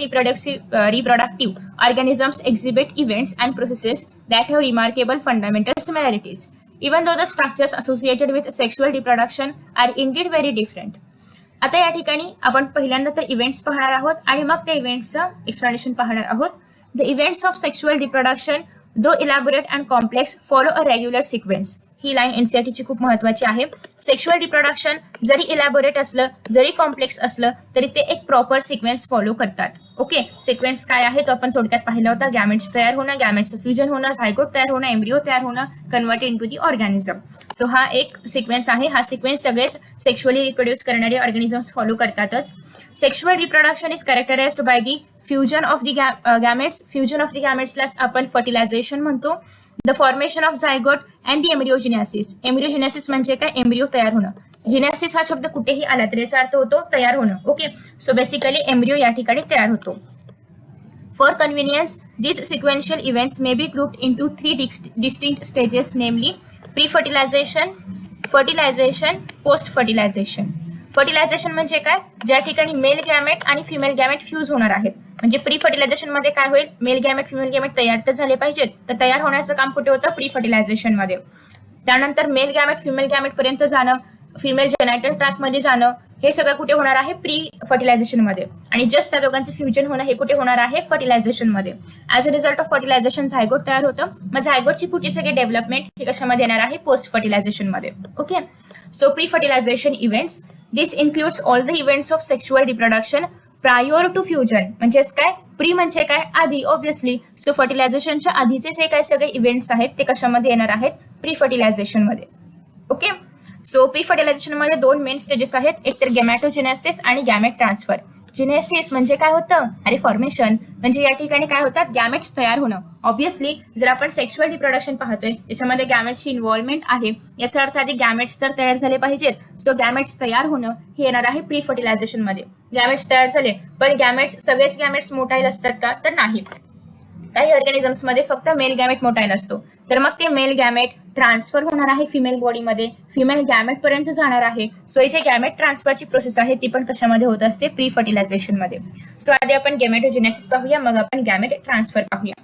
reproductive organisms exhibit events and processes that have remarkable fundamental similarities, even though the structures associated with sexual reproduction are indeed very different. आता या ठिकाणी आपण पहिल्यांदा तर इव्हेंट्स पाहणार आहोत आणि मग त्या इव्हेंट्सचं एक्सप्लेनेशन पाहणार आहोत. The events of sexual reproduction though elaborate and complex follow a regular sequence. ही लाईन एनसीईआरटीची खूप महत्वाची आहे. सेक्शुअल रिप्रोडक्शन जरी इलॅबोरेट असलं, जरी कॉम्प्लेक्स असलं, तरी ते एक प्रॉपर सिक्वेन्स फॉलो करतात. ओके. सिक्वेन्स काय आहे तो आपण थोडक्यात पाहिला होता. गॅमेट्स तयार होणं, गॅमेट्सचं फ्युजन होणं, झायगोट तयार होणं, एम्ब्रिओ तयार होणं, converted into the organism. So हा एक सिक्वेन्स आहे. हा सिक्वेन्स सगळेच सेक्शुअली रिप्रोड्यूस करणारे ऑर्गॅनिझम्स फॉलो करतातच. Sexual reproduction is characterised by the fusion of the gametes. Fusion of the गॅमेट्सलाच आपण फर्टिलायझेशन म्हणतो. The formation of zygote and the embryogenesis. Embryogenesis म्हणजे काय? एम्ब्रिओ तयार होणं. जिनेसिस हा शब्द कुठेही आला तरी याचा अर्थ होतो तयार होणं. ओके. सो बेसिकली एम्ब्रिओ या ठिकाणी तयार होतो. For convenience these sequential events may be grouped into three distinct stages, namely pre-fertilization, fertilization, post-fertilization. Fertilization म्हणजे काय? ज्या ठिकाणी मेल गॅमेट आणि फिमेल गॅमेट फ्यूज होणार आहेत. म्हणजे प्री फर्टिलायझेशन मध्ये काय होईल? मेल गॅमेट फिमेल गॅमेट तयार तर झाले पाहिजेत, तर तयार होण्याचं काम कुठे होतं? प्री फर्टिलायझेशन मध्ये. त्यानंतर मेल गॅमेट फिमेल गॅमेट पर्यंत जाणं, फिमेल जेनायटल ट्रॅक मध्ये जाणं, हे सगळं कुठे होणार आहे? प्री फर्टिलायझेशन मध्ये. आणि जस्ट त्या दोघांचं फ्युजन होणं हे कुठे होणार आहे? फर्टिलायझेशन मध्ये. As a result of fertilization zygote तयार होतं. मग झायगोटची पुढची सगळे डेव्हलपमेंट हे कशामध्ये येणार आहे? पोस्ट फर्टिलायझेशन मध्ये. Okay. So pre fertilization events, this includes all the events of sexual reproduction prior to fusion. म्हणजेच काय? प्री म्हणजे काय? आधी, ऑब्व्हियसली. सो फर्टिलायझेशनच्या आधीचे जे काही सगळे इव्हेंट्स आहेत ते कशामध्ये येणार आहेत? प्री फर्टिलायझेशन मध्ये. ओके. सो प्री फर्टिलायझेशन मध्ये दोन मेन स्टेजेस आहेत, एक तर गॅमॅटोजेनेसिस आणि गॅमेट ट्रान्सफर. जिनेसिस म्हणजे काय होतं? अरे फॉर्मेशन म्हणजे या ठिकाणी काय होतात? गॅमेट्स तयार होणं. ऑब्व्हियसली जर आपण सेक्शुअल रिप्रोडक्शन पाहतोय त्याच्यामध्ये गॅमेट्सची इन्व्हॉल्वमेंट आहे, याचा अर्थ आधी गॅमेट्स तर तयार झाले पाहिजेत. सो गॅमेट्स तयार होणं हे येणार आहे प्री फर्टिलायझेशन मध्ये. गॅमेट्स तयार झाले, पण गॅमेट्स सगळेच गॅमेट्स मोटाईल असतात का? तर नाही. काही ऑर्गॅनिझम्स मध्ये फक्त मेल गॅमेट मोटाईल असतो. तर मग ते मेल गॅमेट ट्रान्सफर होणार आहे फिमेल बॉडीमध्ये, फिमेल गॅमेट पर्यंत जाणार आहे. सो ही जे गॅमेट ट्रान्सफरची प्रोसेस आहे ती पण कशामध्ये होत असते? प्री फर्टिलायझेशन मध्ये. सो आधी आपण गॅमेटोजेनेसिस पाहूया, मग आपण गॅमेट ट्रान्सफर पाहूया.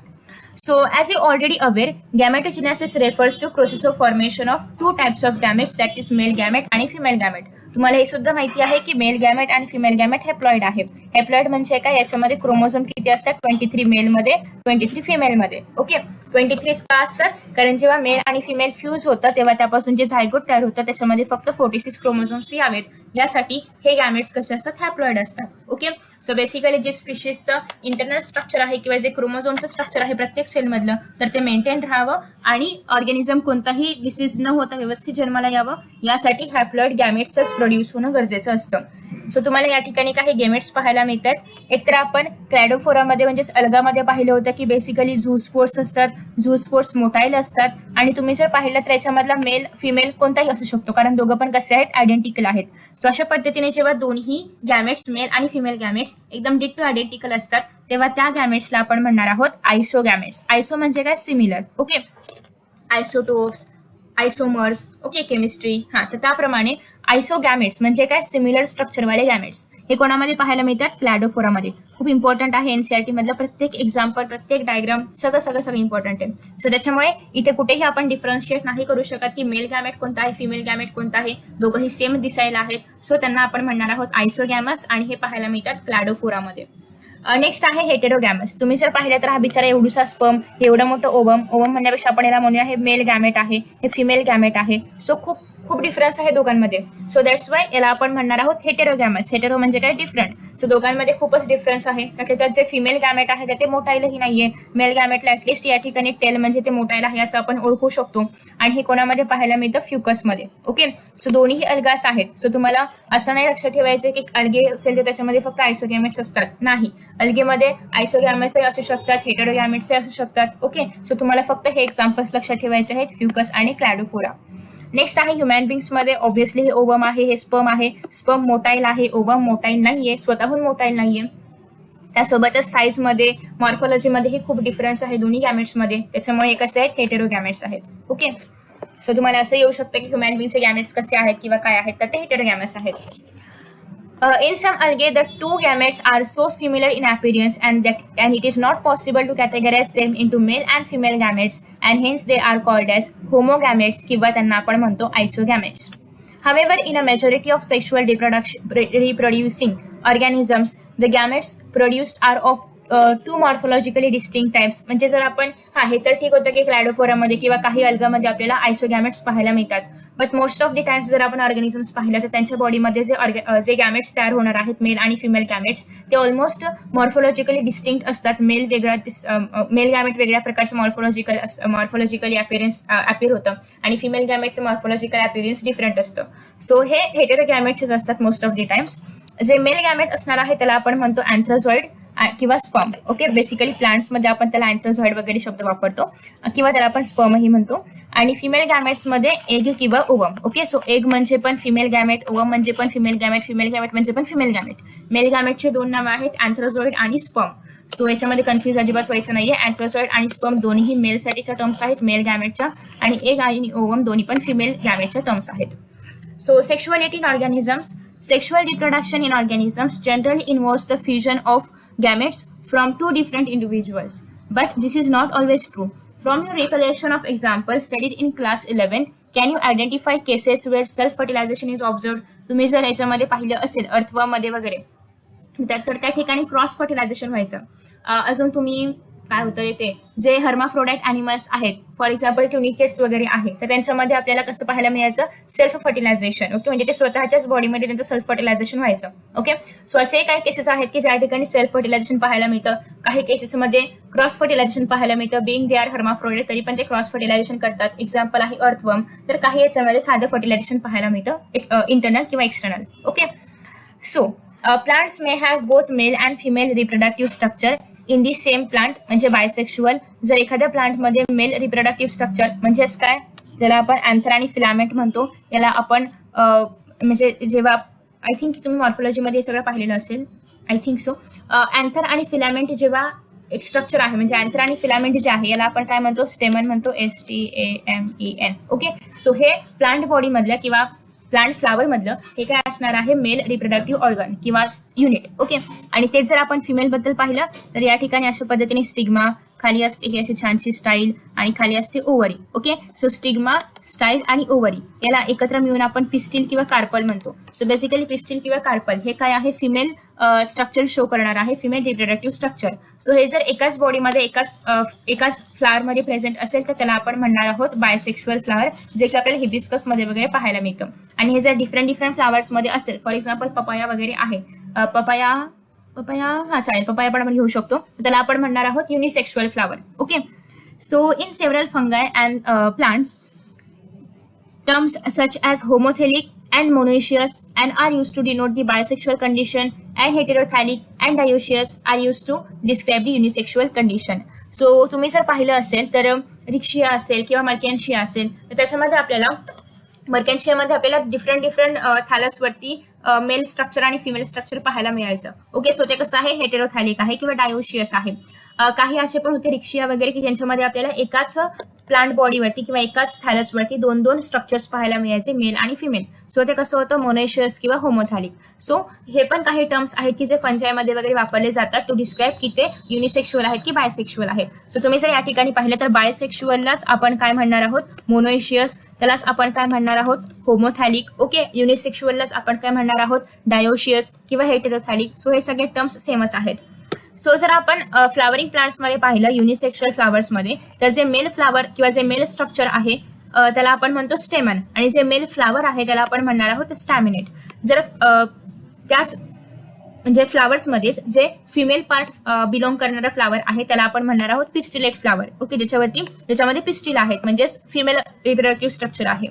So, as you already aware, gametogenesis refers to process of formation of two types of gametes, that is male gamete आणि female gamete. तुम्हाला हे सुद्धा माहिती आहे की मेल गॅमेट आणि फिमेल गॅमेट हॅप्लॉइड आहे. हॅप्लॉइड म्हणजे काय? याच्यामध्ये क्रोमोझोम किती असतात? 23 मेल मध्ये, 23 फिमेल मध्ये. ओके. 23 का असतात? कारण जेव्हा मेल आणि फिमेल फ्यूज होतं तेव्हा त्यापासून जे झायगोट तयार होतं त्याच्यामध्ये फक्त 46 क्रोमोझोम्स यावेत, यासाठी हे गॅमेट्स कसे असतात? हॅप्लॉइड असतात. ओके. सो बेसिकली जे स्पीशीजचं इंटरनल स्ट्रक्चर आहे किंवा जे क्रोमोझोमचं स्ट्रक्चर आहे प्रत्येक सेल मधलं, तर ते मेंटेन राहावं आणि ऑर्गॅनिझम कोणताही डिसीज न होता व्यवस्थित जन्माला यावं, यासाठी हॅप्लॉइड गॅमेट्सच प्रोड्यूस होणं गरजेचं असतं. सो तुम्हाला या ठिकाणी काही गॅमेट्स पाहायला मिळतात. एकतर आपण क्लॅडोफोरामध्ये म्हणजेच अलगामध्ये पाहिलं होतं की बेसिकली झूस्पोर्स असतात. झूस्पोर्स मोटाईल असतात आणि तुम्ही जर पाहिलं तर याच्यामधला मेल फिमेल कोणताही असू शकतो, कारण दोघं पण कसे आहेत? आयडेंटिकल आहेत. सो अशा पद्धतीने जेव्हा दोन्ही गॅमेट्स मेल आणि फिमेल गॅमेट्स एकदम डिक्टो आयडेंटिकल असतात तेव्हा त्या गॅमेट्सला आपण म्हणणार आहोत आयसो गॅमेट्स. आयसो म्हणजे काय? Similar. Okay. Isotopes, isomers. Okay. Chemistry. तर त्याप्रमाणे आयसोगॅमेट्स म्हणजे काय? सिमिलर स्ट्रक्चरवाले गॅमेट्स. हे कोणामध्ये पाहायला मिळतात? क्लॅडोफोरामध्ये. खूप इम्पॉर्टंट आहे. एनसीईआरटी मधलं प्रत्येक एक्झाम्पल, प्रत्येक डायग्राम सगळं इम्पॉर्टंट आहे. सो त्याच्यामुळे इथे कुठेही आपण डिफरन्शिएट नाही करू शकत की मेल गॅमेट कोणता आहे, फिमेल गॅमेट कोणता आहे. दोघंही सेम दिसायला आहेत. सो त्यांना आपण म्हणणार आहोत आयसोगॅमस आणि हे पाहायला मिळतात क्लॅडोफोरामध्ये. नेक्स्ट आहे हेटेरोगॅमस. तुम्ही जर पाहिलं तर हा बिचारा एवढूसा स्पर्म, एवढं मोठं ओवम म्हणण्यापेक्षा आपण याला म्हणूया हे मेल गॅमेट आहे, हे फिमेल गॅमेट आहे. सो खूप खूप डिफरन्स आहे दोघांमध्ये. सो दॅट्स वाय याला आपण म्हणणार आहोत हेटेरोगॅमस. हेटेरो म्हणजे काय, डिफरंट. सो दोघांमध्ये खूपच डिफरन्स आहे. त्यात जे फिमेल गॅमेट आहे ते मोटाईलही नाहीये. मेल गॅमेटला ऍटलिस्ट या ठिकाणी टेल म्हणजे ते मोटाईल आहे असं आपण ओळखू शकतो. आणि हे कोणामध्ये पाहायला मिळतं, फ्युकसमध्ये. ओके, सो दोन्ही अल्गास आहेत. सो तुम्हाला असं नाही लक्षात ठेवायचं की अल्गे असेल तर त्याच्यामध्ये फक्त आयसोगॅमेट्स असतात. नाही, अल्गेमध्ये आयसोगॅमेट्सही असू शकतात, हेटेरोगॅमेट्सही असू शकतात. ओके, सो तुम्हाला फक्त हे एक्झाम्पल्स लक्षात ठेवायचे आहेत, फ्युकस आणि क्लॅडोफोरा. नेक्स्ट आहे ह्युमॅन बिंग्स मध्ये. ऑब्व्हियसली हे ओवम आहे, हे स्पर्म आहे. स्पर्म मोटाईल आहे, ओवम मोटाईल नाहीये, स्वतःहून मोटाईल नाहीये. त्यासोबतच साईजमध्ये, मॉर्फॉलॉजीमध्येही खूप डिफरन्स आहे दोन्ही गॅमेट्समध्ये. त्याच्यामुळे हे कसे आहेत, हेटेरोगॅमेट्स आहेत. ओके, सो तुम्हाला असं येऊ शकतं की ह्युमॅन बिंगचे गॅमेट्स कसे आहेत किंवा काय आहेत, तर ते हेटेरोगॅमेट्स आहेत. In some algae, the two gametes are so similar in appearance and it is not possible to categorize them into male and female gametes, and hence they are called as homogametes किंवा त्यांना आपण म्हणतो isogametes. However, in a majority of sexual reproducing organisms, the gametes produced are of two morphologically distinct types. म्हणजे जर आपण हे तर ठीक होतं की क्लॅडोफोरामध्ये किंवा काही अल्गामध्ये आपल्याला आयसोगॅमेट्स पाहायला मिळतात. But most of the times जर आपण ऑर्गॅनिझम्स पाहिलं तर त्यांच्या बॉडीमध्ये जे गॅमेट्स तयार होणार आहेत, मेल आणि फिमेल गॅमेट्स, ते ऑलमोस्ट मॉर्फोलॉजिकली डिस्टिंक्ट असतात. मेल गॅमेट वेगळ्या प्रकारचं मॉर्फोलॉजिकली अपिअर होतं आणि फिमेल गॅमेटचं मॉर्फोलॉजिकल अपिअरन्स डिफरंट असतं. सो हे हेटेरोगॅमेट्स असतात मोस्ट ऑफ द टाइम्स. जे मेल गॅमेट असणार आहे त्याला आपण म्हणतो अँथ्रोझॉइड किंवा स्पर्म. ओके, बेसिकली प्लांट्समध्ये आपण त्याला अँथ्रोझॉइड वगैरे शब्द वापरतो किंवा त्याला आपण स्पर्मही म्हणतो. आणि फिमेल गॅमेट्समध्ये एग किंवा ओवम. ओके, सो एग म्हणजे पण फिमेल गॅमेट, ओवम म्हणजे पण फिमेल गॅमेट, फिमेल गॅमेट म्हणजे पण फिमेल गॅमेट. मेल गॅमेटचे दोन नावं आहेत, अँथ्रोझॉइड आणि स्पर्म. सो याच्यामध्ये कन्फ्युज अजिबात व्हायचं नाहीये. अँथ्रोझॉइड आणि स्पर्म दोन्ही मेलसाठीच्या टर्म्स आहेत, मेल गॅमेटच्या, आणि एग आणि ओवम दोन्ही पण फिमेल गॅमेटच्या टर्म्स आहेत. So sexuality in organisms. Sexual reproduction in organisms generally involves the fusion of gametes from two different individuals. But this is not always true. From your recollection of examples studied in class 11, can you identify cases where self-fertilization is observed? तुम्ही जर याच्यामध्ये पाहिलं असेल अर्थवर्ममध्ये वगैरे, तर त्या ठिकाणी cross fertilisation व्हायचं. अजून तुम्ही काय होतं ते जे हर्माफ्रोडाइट अॅनिमल्स आहेत, फॉर एक्झाम्पल ट्युनिकेट्स वगैरे आहे, तर त्यांच्यामध्ये आपल्याला कसं पाहायला मिळायचं, सेल्फ फर्टिलायझेशन. ओके, म्हणजे ते स्वतःच्याच बॉडीमध्ये त्यांचं सेल्फ फर्टिलायझेशन व्हायचं. ओके, सो असे काही केसेस आहेत की ज्या ठिकाणी सेल्फ फर्टिलायझेशन पाहायला मिळतं. काही केसेसमध्ये क्रॉस फर्टिलायझेशन पाहायला मिळतं. बिंग दे आर हर्माफ्रोडाइट तरी पण ते क्रॉस फर्टिलायझेशन करतात. एक्झाम्पल आहे अर्थवर्म. तर काही याच्यामध्ये साधं फर्टिलायझेशन पाहायला मिळतं, इंटरनल किंवा external. Okay, so plants may have both male and female reproductive structure in the same plant, म्हणजे बायसेक्शुअल. जर एखाद्या प्लांटमध्ये मेल रिप्रोडक्टिव्ह स्ट्रक्चर म्हणजेच काय, ज्याला आपण अँथर आणि फिलामेंट म्हणतो, याला आपण म्हणजे जेव्हा आय थिंक तुम्ही मॉर्फोलॉजीमध्ये हे सगळं पाहिलेलं असेल, आय थिंक सो. अँथर आणि फिलामेंट जेव्हा एक स्ट्रक्चर आहे, म्हणजे अँथर आणि फिलामेंट जे आहे याला आपण काय म्हणतो, स्टेमन म्हणतो, STAMEN. ओके, सो हे प्लांट बॉडी मधल्या किंवा प्लांट फ्लावर मधलं हे काय असणार आहे, मेल रिप्रोडक्टिव्ह ऑर्गन किंवा युनिट. ओके, आणि तेच जर आपण फिमेल बद्दल पाहिलं तर या ठिकाणी अशा पद्धतीने स्टिग्मा, खाली असते ही अशी छानशी स्टाईल आणि खाली असते ovary. Okay, so stigma, style आणि ओव्हरी याला एकत्र मिळून आपण पिस्टिल किंवा कार्पल म्हणतो. सो बेसिकली पिस्टिल किंवा कार्पल हे काय आहे, फिमेल स्ट्रक्चर शो करणार आहे, फिमेल रिप्रोडक्टिव्ह स्ट्रक्चर. सो हे जर एकाच बॉडीमध्ये एकाच फ्लावरमध्ये प्रेझेंट असेल तर त्याला आपण म्हणणार आहोत बायसेक्शुअल फ्लावर, जे की आपल्याला हिबिस्कसमध्ये वगैरे पाहायला मिळतं. आणि हे जर डिफरंट फ्लावर्समध्ये असेल, फॉर एक्झाम्पल पपाया वगैरे आहे, पपाया चालेल, पपाया पण आपण घेऊ शकतो, त्याला आपण म्हणणार आहोत unisexual flower. Okay, so in several fungi and plants terms such as homothelic and monoecious and are used to denote the bisexual condition, and heterothallic and dioecious are used to describe the unisexual condition. So तुम्ही जर पाहिलं असेल तर रिक्शिया असेल किंवा मर्कॅन्शिया असेल तर त्याच्यामध्ये आपल्याला मर्कॅन्शियामध्ये आपल्याला डिफरंट थॅलसवरती मेल स्ट्रक्चर आणि फिमेल स्ट्रक्चर पाहायला मिळायचं. ओके, सो ते कसं आहे, हेटेरोथॅलिक आहे किंवा डायोशियस आहे. काही असे पण होते रिक्शिया वगैरे की ज्यांच्यामध्ये आपल्याला एकाच प्लांट बॉडीवरती किंवा एकाच थॅलसवरती दोन स्ट्रक्चर्स पाहायला मिळायचे, मेल आणि फिमेल. सो ते कसं होतं, मोनोशियस किंवा होमोथॅलिक. सो हे पण काही टर्म्स आहेत की जे फंजायमध्ये वगैरे वापरले जातात टू डिस्क्राईब की ते युनिसेक्शुअल आहेत की बायसेक्शुअल आहेत. सो तुम्ही जर या ठिकाणी पाहिलं तर बायसेक्शुअललाच आपण काय म्हणणार आहोत, मोनोशियस, त्यालाच आपण काय म्हणणार आहोत, होमोथॅलिक. ओके, युनिसेक्शुअललाच आपण काय म्हणणार आहोत, डायोशियस किंवा हेटेरोथॅलिक. सो हे सगळे टर्म्स सेमच आहेत. सो जर आपण फ्लावरिंग प्लांट्समध्ये पाहिलं युनिसेक्शुअल फ्लावर्समध्ये, तर जे मेल फ्लावर किंवा जे मेल स्ट्रक्चर आहे त्याला आपण म्हणतो स्टेमन, आणि जे मेल फ्लावर आहे त्याला आपण म्हणणार आहोत स्टॅमिनेट. जर त्याच म्हणजे फ्लावर्समध्येच जे फिमेल पार्ट बिलोंग करणारा फ्लावर आहे त्याला आपण म्हणणार आहोत पिस्टिलेट फ्लावर. ओके, ज्याच्यामध्ये पिस्टिल आहेत, म्हणजेच फिमेल रिप्रोडक्टिव्ह स्ट्रक्चर आहे.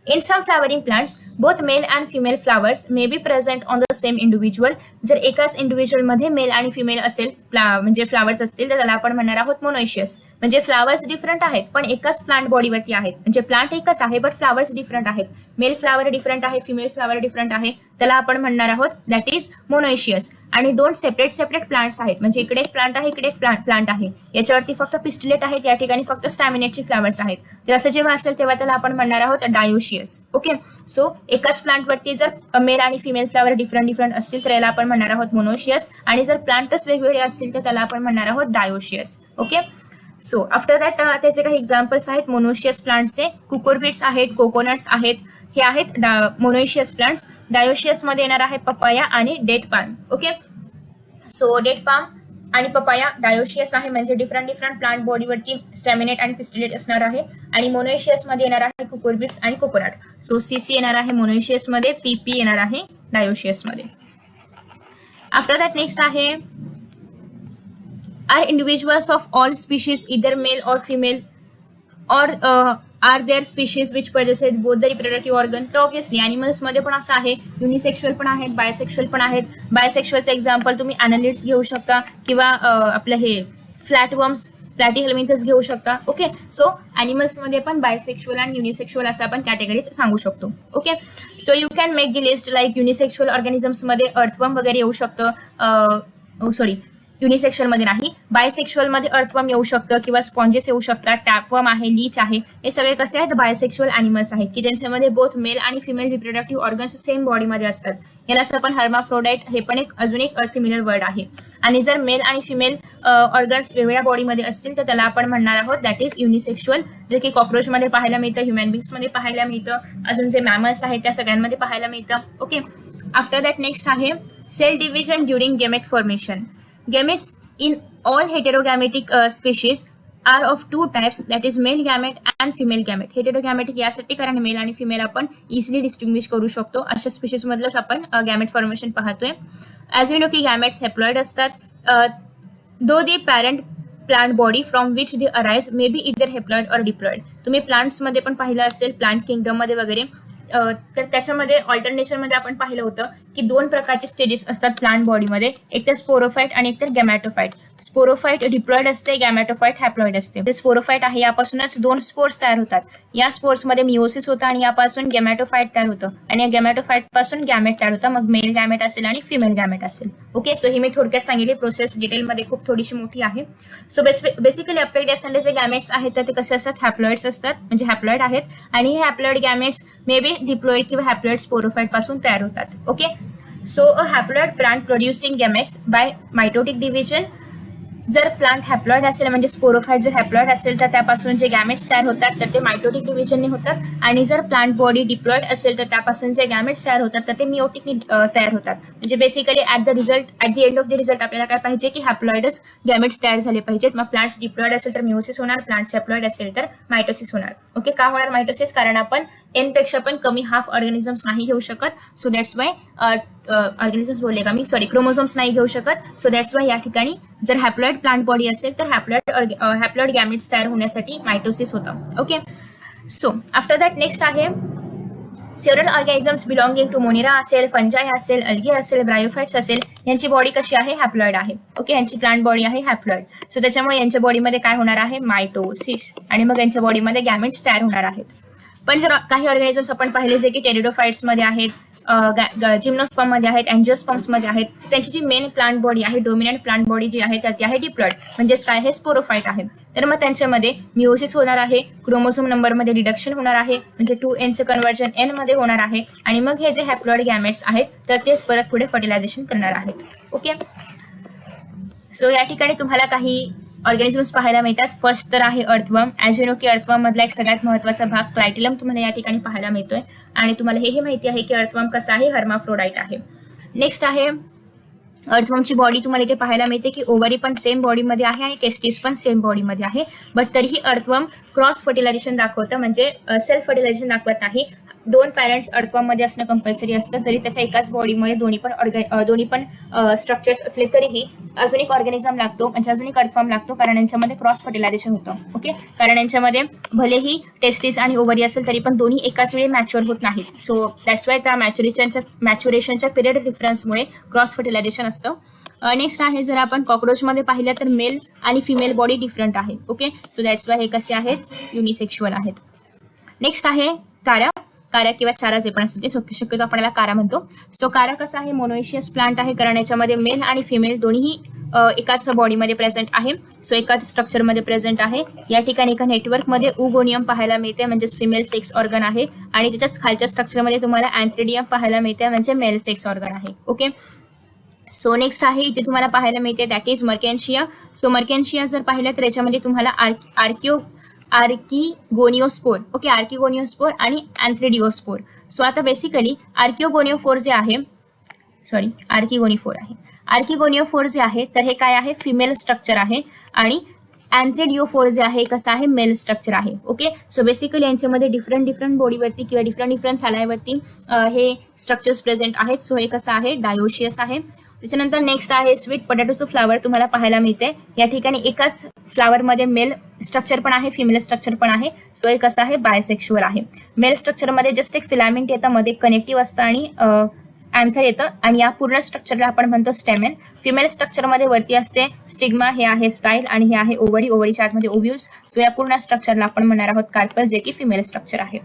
In some flowering plants, both male and female flowers may be present on the same individual. जर एकाच इंडिव्हिज्युअल मध्ये मेल आणि फिमेल असेल म्हणजे फ्लावर्स असतील तर त्याला आपण म्हणणार आहोत मोनोइशियस. म्हणजे फ्लावर्स डिफरंट आहेत पण एकाच प्लांट बॉडीवरती आहेत, म्हणजे प्लांट एकच आहे बट फ्लावर्स डिफरंट आहेत. मेल फ्लावर डिफरंट आहे, फिमेल फ्लावर डिफरंट आहे, त्याला आपण म्हणणार आहोत दॅट इज मोनोइशियस. आणि दोन सेपरेट प्लांट्स आहेत, म्हणजे इकडे एक प्लांट आहे, इकडे एक प्लांट आहे, याच्यावरती फक्त पिस्टिलेट आहेत, या ठिकाणी फक्त स्टॅमिनेटची फ्लावर्स आहेत. तर असं जेव्हा असेल तेव्हा त्याला आपण म्हणणार आहोत डायोशियस. ओके, सो एकाच प्लांटवरती जर मेल आणि फिमेल फ्लावर डिफरंट असतील तर याला आपण म्हणणार आहोत मोनोशियस, आणि जर प्लांटच वेगवेगळे असतील तर त्याला आपण म्हणणार आहोत dioecious. Okay, so after that त्याचे काही एक्झाम्पल्स आहेत मोनोशियस प्लांट्सचे. कुकुरबिट्स आहेत, कोकोनट्स आहेत, हे आहेत मोनोशियस प्लांट्स. डायोशियस मध्ये येणार आहे पपाया आणि date palm. Okay, so date palm आणि पपाया डायोशियस आहे, म्हणजे डिफरंट प्लांट बॉडीवरती स्टॅमिनेट आणि पिस्टिलेट असणार आहे. आणि मोनोशियस मध्ये येणार आहे कुकुरबिट्स आणि कोकोनट. सो सीसी येणार आहे मोनोशियस मध्ये, पीपी येणार आहे डायोशियस मध्ये. आफ्टर दॅट नेक्स्ट आहे are individuals of all species either male or female or are there species which possess both the reproductive organ. तर ऑब्व्हियसली अॅनिमल्स मध्ये पण असं आहे, युनिसेक्शुअल पण आहेत, बायसेक्शुअल पण आहेत. बायसेक्शुअलचं एक्झाम्पल तुम्ही ॲनालिड्स घेऊ शकता किंवा आपलं हे फ्लॅटवर्म्स प्लॅटीहेल्मिंथस घेऊ शकता. ओके, सो ॲनिमल्समध्ये पण बायसेक्शुअल आणि युनिसेक्शुअल असं आपण कॅटेगरीज सांगू शकतो. Okay, so you can make the list like unisexual ऑर्गॅनिझम्समध्ये अर्थवर्म वगैरे येऊ शकतं. सॉरी, युनिसेक्शुअल मध्ये नाही, बायसेक्शुअल मध्ये अर्थवर्म येऊ शकतं किंवा स्पॉन्जेस येऊ शकतात, टॅपवर्म आहे, लीच आहे. हे सगळे कसे आहेत बायसेक्शुअल अॅनिमल्स आहेत की ज्यांच्यामध्ये बोथ मेल आणि फिमेल रिप्रोडक्टिव्ह ऑर्गन्स सेम बॉडीमध्ये असतात. यालाच आपण हर्माफ्रोडाईट, हे पण अजून एक सिमिलर वर्ड आहे. आणि जर मेल आणि फिमेल ऑर्गन्स वेगवेगळ्या बॉडीमध्ये असतील तर त्याला आपण म्हणणार आहोत दॅट इज युनिसेक्शुअल, जे की कॉक्रोचमध्ये पाहायला मिळतं, ह्युमन बिंग्समध्ये पाहायला मिळतं, अजून जे मॅमल्स आहेत त्या सगळ्यांमध्ये पाहायला मिळतं. ओके, आफ्टर दॅट नेक्स्ट आहे cell division during gamete formation. Gametes in all heterogametic species are of two types, that is male gamete and female gamete. Heterogametic यासाठी कारण मेल आणि फिमेल आपण इझिली डिस्टिंग्विश करू शकतो, अशा स्पीशीज मधलंच आपण गॅमेट फॉर्मेशन पाहतोय. ॲज वी नो की गॅमेट्स हॅप्लॉइड असतात, though the parent plant body from which they arise may be either haploid और डिप्लॉइड. तुम्ही प्लांट्समध्ये पण पाहिलं असेल, प्लांट किंगडममध्ये वगैरे, तर त्याच्यामध्ये ऑल्टरनेशनमध्ये आपण पाहिलं होतं की दोन प्रकारचे स्टेजेस असतात प्लांट बॉडीमध्ये, एक तर स्पोरोफाइट आणि एक तर गॅमॅटोफाइट. स्पोरोफाइट डिप्लॉइड असते, गॅमॅटोफाइट हॅप्लॉइड असते. ते स्पोरोफाइट आहे, यापासूनच दोन स्पोर्स तयार होतात. या स्पोर्समध्ये मिओसिस होतं आणि यापासून गॅमॅटोफाइट तयार होतं, आणि या गॅमॅटोफाइट पासून गॅमेट तयार होतं, मग मेल गॅमेट असेल आणि फिमेल गॅमेट असेल. ओके, सो ही मी थोडक्यात सांगितली प्रोसेस, डिटेलमध्ये खूप थोडीशी मोठी आहे. सो बेसिकली अप्लाइड असणारे जे गॅमेट्स आहेत तर ते कसे असतात, हॅप्लॉइड्स असतात, म्हणजे हॅप्लॉइड आहेत, आणि हे haploid gametes may be diploid किंवा हॅप्लॉइड स्पोरोफाइट पासून तयार होतात. Okay, so a haploid plant producing gametes by mitotic division. जर प्लांट हॅप्लॉइड असेल म्हणजे स्पोरोफाइट जर हॅप्लॉइड असेल तर त्यापासून जे गॅमेट्स तयार होतात तर ते मायटोटिक डिव्हिजनने होतात, आणि जर प्लांट बॉडी डिप्लॉइड असेल तर त्यापासून जे गॅमेट्स तयार होतात तर ते मिओटिकने तयार होतात. म्हणजे basically at the end of the result आपल्याला काय पाहिजे की हॅप्लॉइडच गॅमेट्स तयार झाले पाहिजेत. मग प्लांट्स डिप्लॉइड असेल तर मिओसिस होणार, प्लांट्स हॅप्लॉइड असेल तर मायटोसिस होणार. ओके, का होणार मायटोसिस, कारण आपण एन पेक्षा पण कमी हाफ ऑर्गॅनिझम्स नाही घेऊ शकत, सो दॅट्स वाय ऑर्गॅनिझम्स बोलले का मी, सॉरी क्रोमोझोम्स नाही घेऊ शकत, सो दॅट्स वाय या ठिकाणी जर हॅप्लॉइड प्लांट बॉडी असेल तर हॅप्लॉइड गॅमेट्स तयार होण्यासाठी मायटोसिस होतं. Okay, so after that next आहे सेव्हरल ऑर्गॅनिझम्स बिलॉंगिंग टू मोनिरा असेल, फंजाई असेल, अल्गी असेल, ब्रायोफाइट्स असेल, यांची बॉडी कशी आहे, हॅप्लॉइड आहे. ओके, यांची प्लांट बॉडी आहे हॅप्लॉइड, सो त्याच्यामुळे यांच्या बॉडीमध्ये काय होणार आहे, मायटोसिस, आणि मग यांच्या बॉडीमध्ये गॅमेट्स तयार होणार आहेत. पण जर काही ऑर्गॅनिझम्स आपण पाहिले जे की टेरिडोफाइट्समध्ये आहेत, जिम्नोस्पर्म मध्ये आहेत, अँजिओस्पर्म्स मध्ये आहेत, त्यांची जी मेन प्लांट बॉडी आहे, डोमिनंट प्लांट बॉडी जी आहे ती आहे डिप्लॉइड, म्हणजेच काय आहे, स्पोरोफाइट आहे. तर मग त्यांच्यामध्ये मिओसिस होणार आहे, क्रोमोझोम नंबरमध्ये रिडक्शन होणार आहे, म्हणजे 2n कन्व्हर्जन n मध्ये होणार आहे, आणि मग हे जे हॅप्लॉइड गॅमेट्स आहेत तर तेच परत पुढे फर्टिलायझेशन करणार आहेत. ओके, सो या ठिकाणी तुम्हाला काही ऑर्गॅनिझम्स पाहायला मिळतात. फर्स्ट तर आहे अर्थवर्म. ॲज यू नो की अर्थवर्म मधला एक सगळ्यात महत्त्वाचा भाग क्लायटिलम तुम्हाला या ठिकाणी पाहायला मिळतोय, आणि तुम्हाला हे माहिती आहे की अर्थवर्म कसा आहे, हर्माफ्रोडाईट आहे. नेक्स्ट आहे अर्थवर्मची बॉडी तुम्हाला इथे पाहायला मिळते की ओव्हरी पण सेम बॉडीमध्ये आहे आणि टेस्टिस पण सेम बॉडीमध्ये आहे, बट तरीही अर्थवर्म क्रॉस फर्टिलायझेशन दाखवतं, म्हणजे सेल्फ फर्टिलायझेशन दाखवत नाही. दोन पॅरेंट्स अर्थवर्ममध्ये असणं कंपल्सरी असतं, जरी त्याच्या एकाच बॉडीमध्ये दोन्ही पण स्ट्रक्चर्स असले तरीही अजून एक ऑर्गॅनिझम लागतो, म्हणजे अजून एक अर्थवर्म लागतो, कारण यांच्यामध्ये क्रॉस फर्टिलायझेशन होतं. ओके, कारण यांच्यामध्ये भलेही टेस्टिस आणि ओव्हरी असेल तरी पण दोन्ही एकाच वेळी मॅच्युअर होत नाहीत. सो दॅट्स वाय त्या मॅच्युरेशनच्या पिरियड डिफरन्समुळे क्रॉस फर्टिलायझेशन असतं. नेक्स्ट आहे, जर आपण कॉकरोचमध्ये पाहिलं तर मेल आणि फिमेल बॉडी डिफरंट आहे. ओके, सो दॅट्स वाय हे कसे आहेत, युनिसेक्शुअल आहेत. नेक्स्ट आहे कारा किंवा चारा जे पण असेल ते शक्यतो आपण याला कारा म्हणतो. सो कारा कसा आहे, मोनोइशियस प्लांट आहे, कारण याच्यामध्ये मेल आणि फिमेल दोन्ही एकाच बॉडीमध्ये प्रेझेंट आहे. सो एकाच स्ट्रक्चरमध्ये प्रेझेंट आहे. या ठिकाणी एका नेटवर्कमध्ये उगोनियम पाहायला मिळते, म्हणजेच फिमेल सेक्स ऑर्गन आहे, आणि त्याच्या खालच्या स्ट्रक्चरमध्ये तुम्हाला अँथ्रिडियम पाहायला मिळते, म्हणजे मेल सेक्स ऑर्गन आहे. ओके, सो नेक्स्ट आहे इथे तुम्हाला पाहायला मिळते दॅट इज मर्केन्शिया. सो मर्केन्शिया जर पाहिलं तर याच्यामध्ये तुम्हाला आर्किगोनिओस्पोर, ओके, आर्किगोनिओस्पोर आणि अँथ्रिडिओस्पोर. सो आता बेसिकली आर्किगोनिओफोर जे आहे, आर्किगोनिओफोर जे आहे तर हे काय आहे, फिमेल स्ट्रक्चर आहे, आणि अँथ्रिडिओफोर जे आहे कसं आहे, मेल स्ट्रक्चर आहे. ओके, सो बेसिकली यांच्यामध्ये डिफरंट बॉडीवरती किंवा डिफरंट थॅलायवरती हे स्ट्रक्चर्स प्रेझेंट आहेत. सो हे कसं आहे, डायोशियस आहे. त्याच्यानंतर नेक्स्ट आहे स्वीट पोटॅटोचं फ्लावर तुम्हाला पाहायला मिळते. या ठिकाणी एकाच फ्लावरमध्ये मेल स्ट्रक्चर पण आहे, फिमेल स्ट्रक्चर पण आहे. सो हे कसं आहे, बायसेक्शुअल आहे. मेल स्ट्रक्चरमध्ये जस्ट एक फिलामेंट येतं, मध्ये कनेक्टिव्ह असतं आणि अँथर येतं, आणि या पूर्ण स्ट्रक्चरला आपण म्हणतो स्टेमेन. फिमेल स्ट्रक्चरमध्ये वरती असते स्टिग्मा, हे आहे स्टाईल, आणि हे आहे ओव्हरीच्या आतमध्ये ओव्ह्यूल्स. सो या पूर्ण स्ट्रक्चरला आपण म्हणणार आहोत कार्पल, जे की फिमेल स्ट्रक्चर आहे.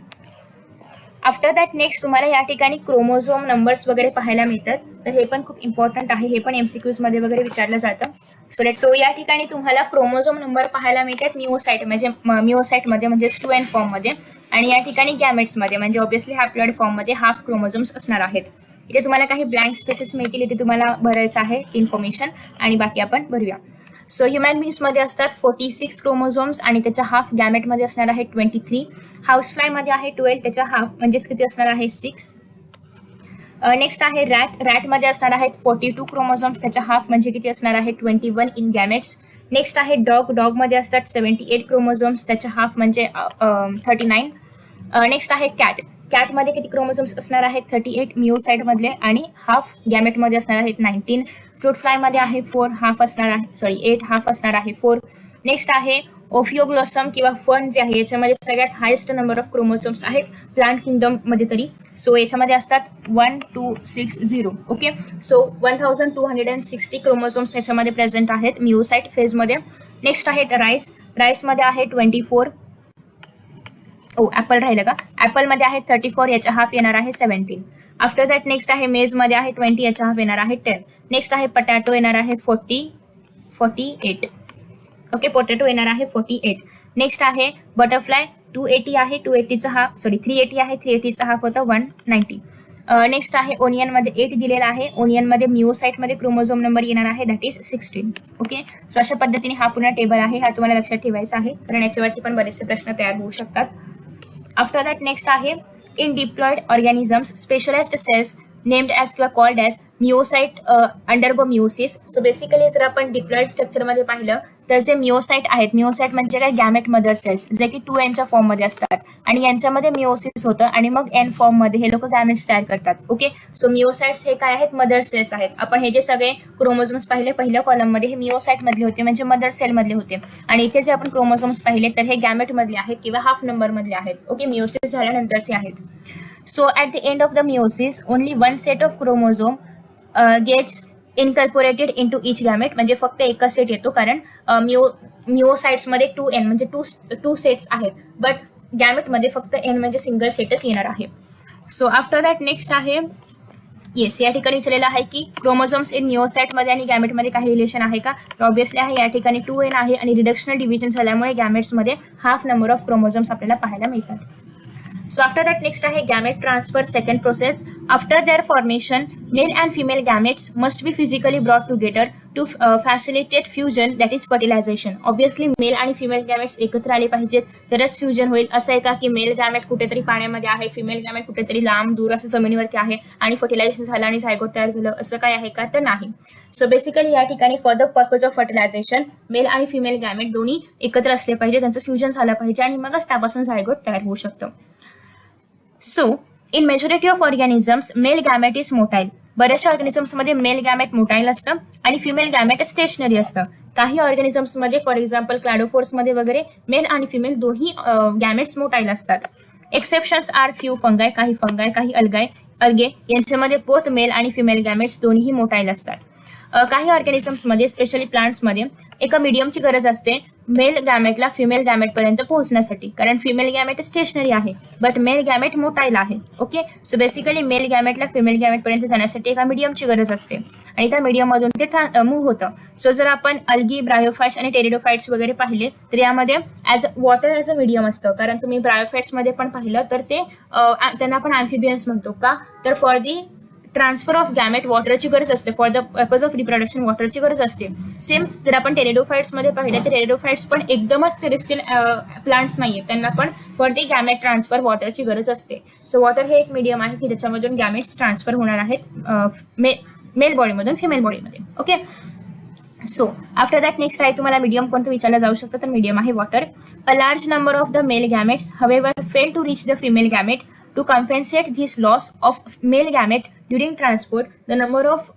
आफ्टर दॅट नेक्स्ट तुम्हाला या ठिकाणी क्रोमोझोम नंबर्स वगैरे पाहायला मिळतात, तर हे पण खूप इम्पॉर्टंट आहे, हे पण MCQs मध्ये वगैरे विचारलं जातं. सो या ठिकाणी तुम्हाला क्रोमोझोम नंबर पाहायला मिळतात मिओसाइटमध्ये म्हणजे 2n फॉर्ममध्ये, आणि या ठिकाणी गॅमेट्समध्ये म्हणजे ऑब्व्हियसली हॅप्लॉइड फॉर्ममध्ये हाफ क्रोमोझोम्स असणार आहेत. इथे तुम्हाला काही ब्लँक स्पेसेस मिळतील, इथे तुम्हाला भरायचं आहे इन्फॉर्मेशन, आणि बाकी आपण भरूया. सो ह्युमन बींग्समध्ये असतात 46 क्रोमोझोम्स, आणि त्याच्या हाफ गॅमेटमध्ये असणार आहे 23. हाऊसफ्लायमध्ये आहे 12, त्याच्या हाफ म्हणजेच किती असणार आहे 6. नेक्स्ट आहे रॅटमध्ये असणार आहेत 42 क्रोमोझोम्स, त्याच्या हाफ म्हणजे किती असणार आहे 21 इन गॅमेट्स. नेक्स्ट आहे डॉगमध्ये असतात 78 क्रोमोझोम्स, त्याच्या हाफ म्हणजे 39. नेक्स्ट आहे कॅटमध्ये किती क्रोमोझोम्स असणार आहेत 38 मिओसाइटमधले, आणि हाफ गॅमेटमध्ये असणार आहेत 19. फ्रूट फ्लायमध्ये आहे 8 हाफ असणार आहे 4. नेक्स्ट आहे ओफिओग्लोसम किंवा फन जे आहे, याच्यामध्ये सगळ्यात हायेस्ट नंबर ऑफ क्रोमोझोम्स आहेत प्लांट किंगडम मध्ये तरी. सो याच्यामध्ये असतात 1260. ओके, सो 1260 क्रोमोझोम्स याच्यामध्ये प्रेझेंट आहेत मिओसाइट फेजमध्ये. नेक्स्ट आहेत राईसमध्ये आहे 24. ऍपल राहिलं का, ऍपलमध्ये आहे 34, याच्या हाफ येणार आहे 17. आफ्टर दॅट नेक्स्ट आहे मेजमध्ये आहे 20, याच्या हाफ येणार आहे 10. नेक्स्ट आहे पटॅटो येणार आहे 48. ओके, पोटॅटो येणार आहे 48. नेक्स्ट आहे बटरफ्लाय 280 आहे, 380 आहे, 380चा हाफ होता 190. नेक्स्ट आहे ओनियनमध्ये 8 दिलेला आहे, ओनियनमध्ये मिओसाइटमध्ये क्रोमोझोम नंबर येणार आहे दॅट इज 16. ओके, सो अशा पद्धतीने हा पूर्ण टेबल आहे, हा तुम्हाला लक्षात ठेवायचा आहे, कारण याच्यावरती पण बरेचसे प्रश्न तयार होऊ शकतात. आफ्टर दॅट नेक्स्ट आहे in diploid organisms specialised cells named as किंवा called as meiocyte undergo meiosis. So basically जर आपण डिप्लॉइड स्ट्रक्चरमध्ये पाहिलं तर जे मिओसाइट आहेत, मिओसाइट म्हणजे काय, गॅमेट मदर सेल्स जे की 2n फॉर्ममध्ये असतात, आणि यांच्यामध्ये मिओसिस होतं, आणि मग n फॉर्ममध्ये हे लोक गॅमेट्स तयार करतात. ओके, सो मिओसाइट्स हे काय आहेत, मदर सेल्स आहेत. आपण हे जे सगळे क्रोमोझोम्स पाहिले पहिल्या कॉलममध्ये हे मिओसाइट मधले होते, म्हणजे मदर सेल मधले होते, आणि इथे जे आपण क्रोमोझोम्स पाहिले तर हे गॅमेट मधले आहेत किंवा हाफ नंबर मधले आहेत. ओके, मिओसिस झाल्यानंतरचे आहेत. So at the end of the meiosis, only one set of chromosome gets incorporated into each gamete. म्हणजे फक्त एकच सेट येतो, कारण मिओसाइट्स मध्ये 2n म्हणजे टू सेट्स आहेत, बट गॅमेट मध्ये फक्त n म्हणजे सिंगल सेटच येणार आहे. सो आफ्टर दॅट नेक्स्ट आहे येस, या ठिकाणी विचारलेलं आहे की क्रोमोझोम्स इन मिओसाइट मध्ये आणि गॅमेट मध्ये काही रिलेशन आहे का, तर ऑब्व्हियसली आहे. या ठिकाणी 2n आहे, आणि रिडक्शनल डिव्हिजन झाल्यामुळे गॅमेट्स मध्ये हाफ नंबर ऑफ क्रोमोझोम्स आपल्याला पाहायला मिळतात. So after that next आहे gamete transfer second process. After their formation, male and female gametes must be physically brought together to facilitate fusion, that is fertilization. Obviously male आणि female gametes एकत्र आले पाहिजेत तरच fusion होईल. असं आहे का की मेल गॅमेट कुठेतरी पाण्यामध्ये आहे, फिमेल गॅमेट कुठेतरी लांब दूर असं जमिनीवरती आहे आणि फर्टिलायझेशन झालं आणि झायगोट तयार झालं, असं काय आहे का? तर नाही. सो बेसिकली या ठिकाणी for the purpose of fertilization male आणि फिमेल गॅमेट दोन्ही एकत्र असले पाहिजे, त्यांचं फ्युजन झालं पाहिजे आणि मगच त्यापासून झायगोट तयार होऊ शकतं. So in majority of organisms mail gamete is motile. बऱ्याचशा ऑर्गॅनिझम्समध्ये मेल गॅमेट मोटाईल असतं आणि फिमेल गॅमेट स्टेशनरी असतं. काही ऑर्गॅनिझम्समध्ये फॉर एक्झाम्पल क्लॅडोफोर्समध्ये वगैरे मेल आणि फिमेल दोन्ही गॅमेट्स मोटाईल असतात. एक्सेप्शन्स आर फ्यू फंगाय, काही फंगाय, काही अलगे यांच्यामध्ये बोथ मेल आणि फिमेल गॅमेट्स दोन्हीही मोटाईल असतात. काही ऑर्गॅनिझम्समध्ये स्पेशली प्लांट्समध्ये एका मीडियमची गरज असते मेल गॅमेटला फिमेल गॅमेटपर्यंत पोहोचण्यासाठी, कारण फिमेल गॅमेट स्टेशनरी आहे बट मेल गॅमेट मोटाईल आहे. ओके, सो बेसिकली मेल गॅमेटला फिमेल गॅमेटपर्यंत जाण्यासाठी एका मीडियमची गरज असते आणि त्या मीडियममधून ते मूव्ह होतं. सो जर आपण अल्गी, ब्रायोफाइट्स आणि टेरिडोफाइट्स वगैरे पाहिले तर यामध्ये वॉटर ॲज अ मीडियम असतं, कारण तुम्ही ब्रायोफाइट्समध्ये पण पाहिलं तर ते त्यांना आपण ॲम्फिबियन्स म्हणतो का, तर for the transfer of gamete वॉटरची गरज असते, for the purpose of reproduction वॉटरची गरज असते. सेम जर आपण टेरिडोफाइट्समध्ये पाहिलं तर टेरिडोफाइट्स पण एकदमच सेरेस्टियल प्लांट्स नाही आहेत, त्यांना पण फॉर दी गॅमेट ट्रान्सफर वॉटरची गरज असते. सो वॉटर हे एक मीडियम आहे की त्याच्यामधून गॅमेट्स ट्रान्सफर होणार आहेत मेल बॉडीमधून फिमेल बॉडीमध्ये. Okay, so after that next आहे तुम्हाला मीडियम कोणतं विचारलं जाऊ शकतं, तर मीडियम आहे water. A large number of the male gametes however fail to reach the female gamete. To compensate this loss of male gamete during transport, the number of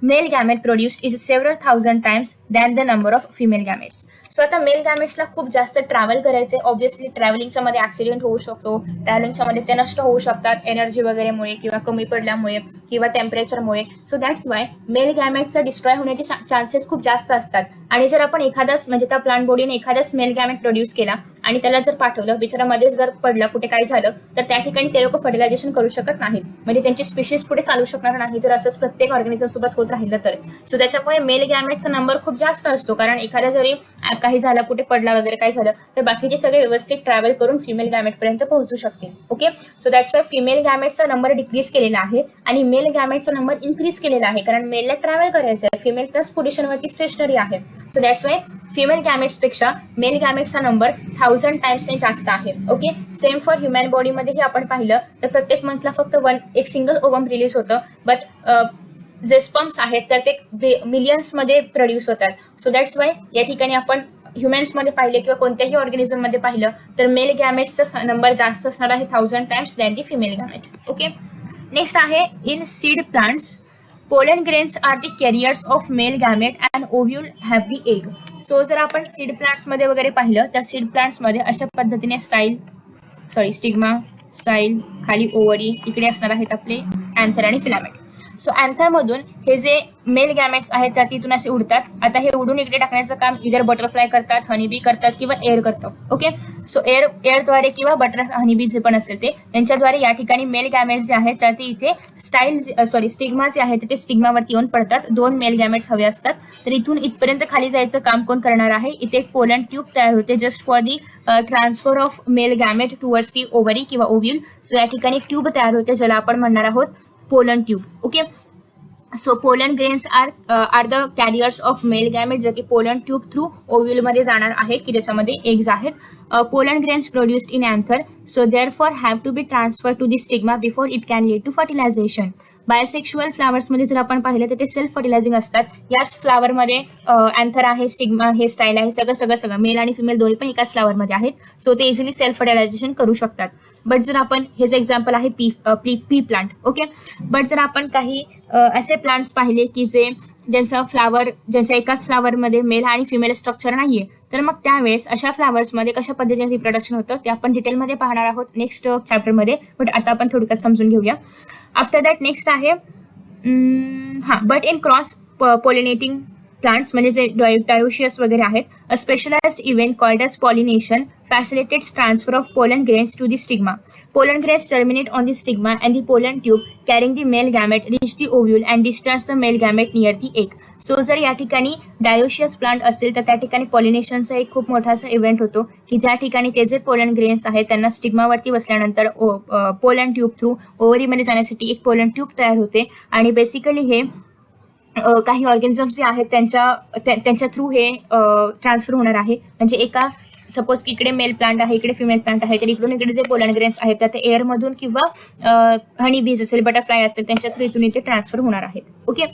male gamete produced is several thousand times than the number of female gametes. So आता mail गॅमेट्सला खूप जास्त travel करायचे. Obviously ट्रॅव्हलिंगच्या मध्ये accident होऊ शकतो, ट्रॅव्हलिंगच्या मध्ये ते नष्ट होऊ शकतात एनर्जी वगैरेमुळे किंवा कमी पडल्यामुळे किंवा टेम्परेचरमुळे. सो दॅट्स वाय मेल गॅमेटचा डिस्ट्रॉय होण्याचे चान्सेस खूप जास्त असतात. आणि जर आपण एखादाच म्हणजे त्या प्लांट बॉडीने एखादाच मेल गॅमेट प्रोड्यूस केला आणि त्याला जर पाठवलं, बिचारामध्ये जर पडलं कुठे काही झालं तर त्या ठिकाणी ते लोक फर्टिलायझेशन करू शकत नाहीत, म्हणजे त्यांची स्पीशीज पुढे चालू शकणार नाही जर असंच प्रत्येक ऑर्गॅनिझम सोबत होत राहिलं तर. सो त्याच्यामुळे मेल गॅमेटचा नंबर खूप जास्त असतो, कारण एखादा जरी काही झालं, कुठे पडला वगैरे काय झालं तर बाकीचे सगळे व्यवस्थित ट्रॅव्हल करून फिमेल गॅमेट पर्यंत पोहोचू शकतील. Okay, so that's why female गॅमेटचा नंबर डिक्रीज केलेला आहे आणि मेल गॅमेटचा नंबर इन्क्रीज केलेला आहे, कारण मेलला ट्रॅव्हल करायचं आहे, फिमेल त्याच पोझिशनवरती स्टेशनरी आहे. सो दॅट्स वाय फिमेल गॅमेट्सपेक्षा मेल गॅमेटचा नंबर 1000 टाइम्सने जास्त आहे. ओके, सेम फॉर ह्युमन बॉडीमध्येही आपण पाहिलं तर प्रत्येक मंथला फक्त एक सिंगल ओवम रिलीज होतं, बट जे स्पर्म्स आहेत तर ते मिलियन्समध्ये प्रोड्यूस होतात. सो दॅट्स वाय या ठिकाणी आपण ह्युमन्समध्ये पाहिले किंवा कोणत्याही ऑर्गॅनिझममध्ये पाहिलं तर मेल गॅमेट्सचा नंबर जास्त असणार आहे 1000 times than the female gamete. Okay, next आहे in seed plants pollen grains are the carriers of male gamete and ovule have the egg. So जर आपण सीड प्लांट्समध्ये वगैरे पाहिलं तर सीड प्लांट्समध्ये अशा पद्धतीने स्टिग्मा, स्टाईल, खाली ओवरी, इकडे असणार आहेत आपले अँथर आणि फिलामेंट. सो अँथरमधून हे जे मेल गॅमेट्स आहेत त्या तिथून असे उडतात. आता हे उडून इकडे टाकण्याचं काम इधर बटरफ्लाय करतात, हनीबी करतात किंवा एअर करतं. ओके, सो एअरद्वारे किंवा हनीबी जे पण असेल ते त्यांच्याद्वारे या ठिकाणी मेल गॅमेट्स जे आहेत तर ते इथे स्टिग्मा जे आहेत ते स्टिग्मावरती येऊन पडतात. 2 मेल गॅमेट्स हवे असतात, तर इथून इथपर्यंत खाली जायचं काम कोण करणार आहे? इथे एक पोलन ट्यूब तयार होते just for the transfer of male gamete towards the ovary किंवा ओव्ह्यूल. सो या ठिकाणी ट्यूब तयार होते ज्याला आपण म्हणणार आहोत pollen tube. Okay, so pollen grains are the carriers of male gamete, जे की पोलन ट्यूब थ्रू ओव्ह्यूल मध्ये जाणार आहेत की ज्याच्यामध्ये एग्ज आहेत. Pollen grains produced in anther, so therefore have to be transfer to the stigma before it can lead to fertilisation. Bisexual फ्लावर्समध्ये जर आपण पाहिलं तर ते सेल्फ फर्टिलायझिंग असतात. याच फ्लावरमध्ये अँथर आहे, स्टिग्मा आहे, स्टाईल आहे, सगळं मेल आणि फिमेल दोन्ही पण एकाच फ्लावरमध्ये आहेत. सो ते इझिली सेल्फ फर्टिलायझेशन करू शकतात. बट जर आपण हे जे एक्झाम्पल आहे पी प्लांट. ओके, बट जर आपण काही असे प्लांट्स पाहिले की ज्यांच्या एकाच फ्लावरमध्ये मेल आणि फिमेल स्ट्रक्चर नाहीये, तर मग त्यावेळेस अशा फ्लावर्समध्ये कशा पद्धतीने रिप्रोडक्शन होतं ते आपण डिटेलमध्ये पाहणार आहोत नेक्स्ट चॅप्टरमध्ये. बट आता आपण थोडक्यात समजून घेऊया. आफ्टर दॅट नेक्स्ट आहे but in cross pollinating plants म्हणजे जे डायोशियस वगैरे आहेत. A specialised event called as pollination facilitates transfer of pollen grains to the stigma. Pollen grains germinate on the stigma and the pollen tube carrying the male gamete reach the ovule and discharge the male gamete near the egg. So जर या ठिकाणी dioecious plant असेल तर त्या ठिकाणी पॉलिनेशनचा एक खूप मोठा असा इव्हेंट होतो की ज्या ठिकाणी ते जे पोलन ग्रेन्स आहेत त्यांना स्टिग्मावरती बसल्यानंतर पोलन ट्यूब थ्रू ओव्हरीमध्ये जाण्यासाठी एक पोलन ट्यूब तयार होते आणि बेसिकली हे काही ऑर्गॅनिझम्स जे आहेत त्यांच्या थ्रू हे ट्रान्सफर होणार आहे. म्हणजे एका सपोज की इकडे मेल प्लांट आहे, इकडे फिमेल प्लांट आहे, तर इकडे जे पोलन ग्रेन्स आहेत त्या ते एअरमधून किंवा हनी बीज असेल, बटरफ्लाय असेल त्यांच्या थ्रू इथून इथे ट्रान्सफर होणार आहेत. Okay.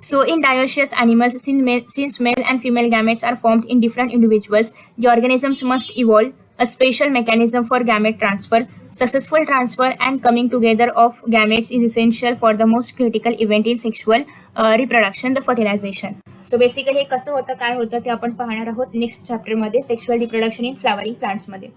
So in dioecious animals, since male and female gametes are formed in different individuals, the organisms must evolve a special mechanism for gamete transfer. Successful transfer and coming together of gametes is essential for the most critical event in sexual reproduction, the fertilization. So basically हे कसं होतं, काय होतं ते आपण पाहणार आहोत next चॅप्टरमध्ये, सेक्शुअल रिप्रोडक्शन इन फ्लावरिंग प्लांट्समध्ये.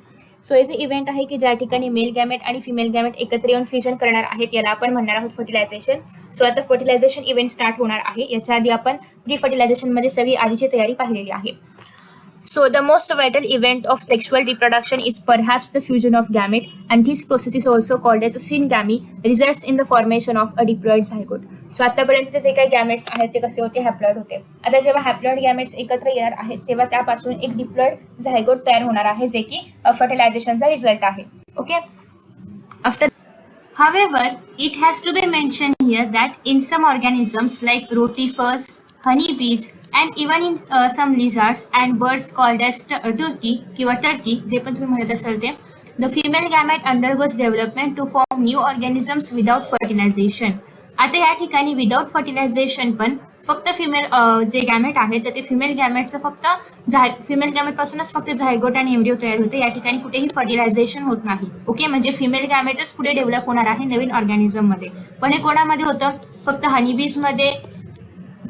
सो हे जे इव्हेंट आहे की ज्या ठिकाणी मेल गॅमेट आणि फिमेल गॅमेट एकत्र येऊन फ्युजन करणार आहेत याला आपण म्हणणार आहोत फर्टिलायझेशन. सो आता फर्टिलायझेशन इव्हेंट स्टार्ट होणार आहे. याच्या आधी आपण प्री फर्टिलायझेशनमध्ये सगळी आधीची तयारी पाहिलेली आहे. So the most vital event of sexual reproduction is perhaps the fusion of gamete, and this process is also called as syngamy, results in the formation of a diploid zygote. So आतापर्यंतचे जे काही gametes आहेत ते कसे होते, haploid होते. आता जेव्हा हॅप्लॉइड गॅमेट्स एकत्र येणार आहेत तेव्हा त्यापासून एक डिप्लॉइड झायगोट तयार होणार आहे जे की फर्टिलायझेशनचा रिझल्ट आहे. Okay. After However, it has to be mentioned here that in some organisms like rotifers, honeybees, and even in some lizards and birds called as turkey किंवा turkey जे पण तुम्ही म्हणत असाल ते, the female gamete undergoes development to form new organisms without fertilization. आता या ठिकाणी विदाउट फर्टिलायझेशन पण फक्त फिमेल जे गॅमेट आहेत तर ते फिमेल गॅमेटचं फक्त फिमेल गॅमेट पासूनच फक्त झायगोट आणि एम्ब्रिओ तयार होते. या ठिकाणी कुठेही फर्टिलायझेशन होत नाही. ओके. म्हणजे फिमेल गॅमेटच पुढे डेव्हलप होणार आहे नवीन ऑर्गॅनिझम मध्ये. पण हे कोणामध्ये होतं, फक्त हनीबीज मध्ये,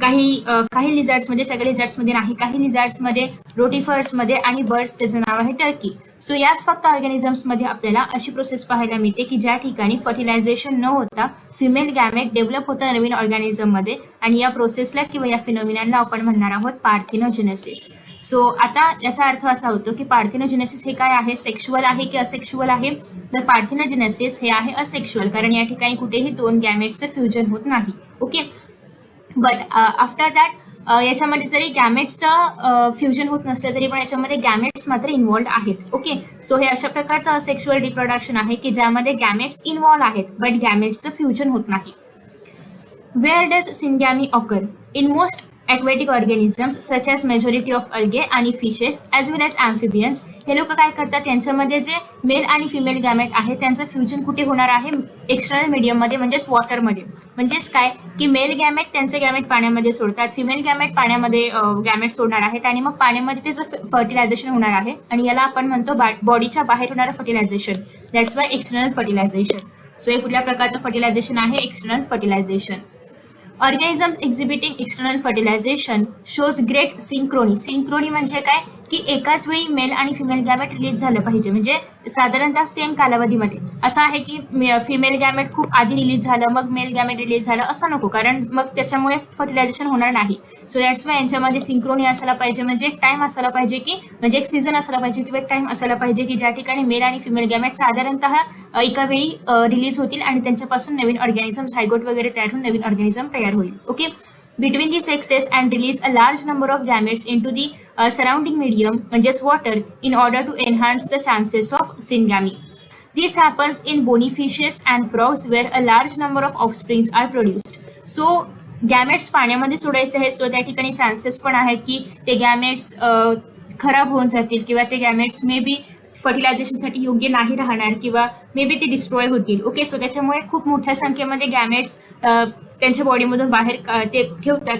काही लिझार्ड्स मध्ये, सगळे लिझार्ड्स मध्ये नाही, काही लिझार्ड्स मध्ये, रोटिफर्स मध्ये आणि बर्ड्स त्याचं नाव आहे टर्की. सो याच फक्त ऑर्गॅनिझम्स मध्ये आपल्याला अशी प्रोसेस पाहायला मिळते की ज्या ठिकाणी फर्टिलायझेशन न होता फिमेल गॅमेट डेव्हलप होतं नवीन ऑर्गॅनिझम मध्ये आणि या प्रोसेसला किंवा या फिनोमिनाला आपण म्हणणार आहोत पार्थिनोजेनेसिस. सो आता याचा अर्थ असा होतो की पार्थिनोजेनेसिस हे काय आहे, सेक्शुअल आहे की असेक्शुअल आहे, तर पार्थिनोजेनेसिस हे आहे असेक्शुअल, कारण या ठिकाणी कुठेही दोन गॅमेटचं फ्युजन होत नाही. ओके. बट आफ्टर दॅट याच्यामध्ये जरी गॅमेट्सचं फ्युजन होत नसलं तरी पण याच्यामध्ये गॅमेट्स मात्र इन्व्हॉल्ड आहेत. ओके. सो हे अशा प्रकारचं असेक्शुअल रिप्रोडक्शन आहे की ज्यामध्ये गॅमेट्स इन्व्हॉल्व आहेत बट गॅमेट्सचं फ्युजन होत नाही. Where does syngamy occur? In most aquatic organisms such as majority of algae आणि fishes as well as amphibians. हे लोक काय करतात, त्यांच्यामध्ये जे मेल आणि फिमेल गॅमेट आहे त्यांचं फ्युजन कुठे होणार आहे, एक्सटर्नल मीडियम मध्ये म्हणजेच वॉटरमध्ये. म्हणजेच काय की मेल गॅमेट त्यांचे गॅमेट पाण्यामध्ये सोडतात, फिमेल गॅमेट पाण्यामध्ये गॅमेट सोडणार आहेत आणि मग पाण्यामध्ये त्याचं फर्टिलायझेशन होणार आहे आणि याला आपण म्हणतो बॉडीच्या बाहेर होणारं fertilisation. That's why external fertilisation. So हे कुठल्या प्रकारचं फर्टिलायझेशन आहे, external fertilisation. Organisms exhibiting external fertilization shows great synchrony. Synchrony म्हणजे काय की एकाच वेळी मेल आणि फिमेल गॅमेट रिलीज झालं पाहिजे. म्हणजे साधारणतः सेम कालावधीमध्ये. असं आहे की फिमेल गॅमेट खूप आधी रिलीज झालं मग मेल गॅमेट रिलीज झालं असं नको, कारण मग त्याच्यामुळे फर्टिलायझेशन होणार नाही. सो दॅट्स वाय यांच्यामध्ये सिंक्रोनी असायला पाहिजे, म्हणजे एक टाइम असायला पाहिजे की म्हणजे एक सीझन असायला पाहिजे किंवा एक टाइम असायला पाहिजे की ज्या ठिकाणी मेल आणि फिमेल गॅमेट साधारणतः एका वेळी रिलीज होतील आणि त्यांच्यापासून नवीन ऑर्गॅनिझम झायगोट वगैरे तयार होऊन नवीन ऑर्गॅनिझम तयार होईल. Okay. Between the sexes and release a large number of gametes into the surrounding medium, just water, in order to enhance the chances of syngamy. This happens in bony fishes and frogs where a large number of offsprings are produced. So gametes पाण्यामध्ये सोडायचे आहेत, so त्या ठिकाणी chances पण आहेत की ते gametes खराब होऊन जातील किंवा ते गॅमेट्स मे बी फर्टिलायझेशनसाठी योग्य नाही राहणार किंवा मे बी ते डिस्ट्रॉय होतील. ओके. सो त्याच्यामुळे खूप मोठ्या संख्येमध्ये गॅमेट्स त्यांच्या बॉडीमधून बाहेर ते ठेवतात,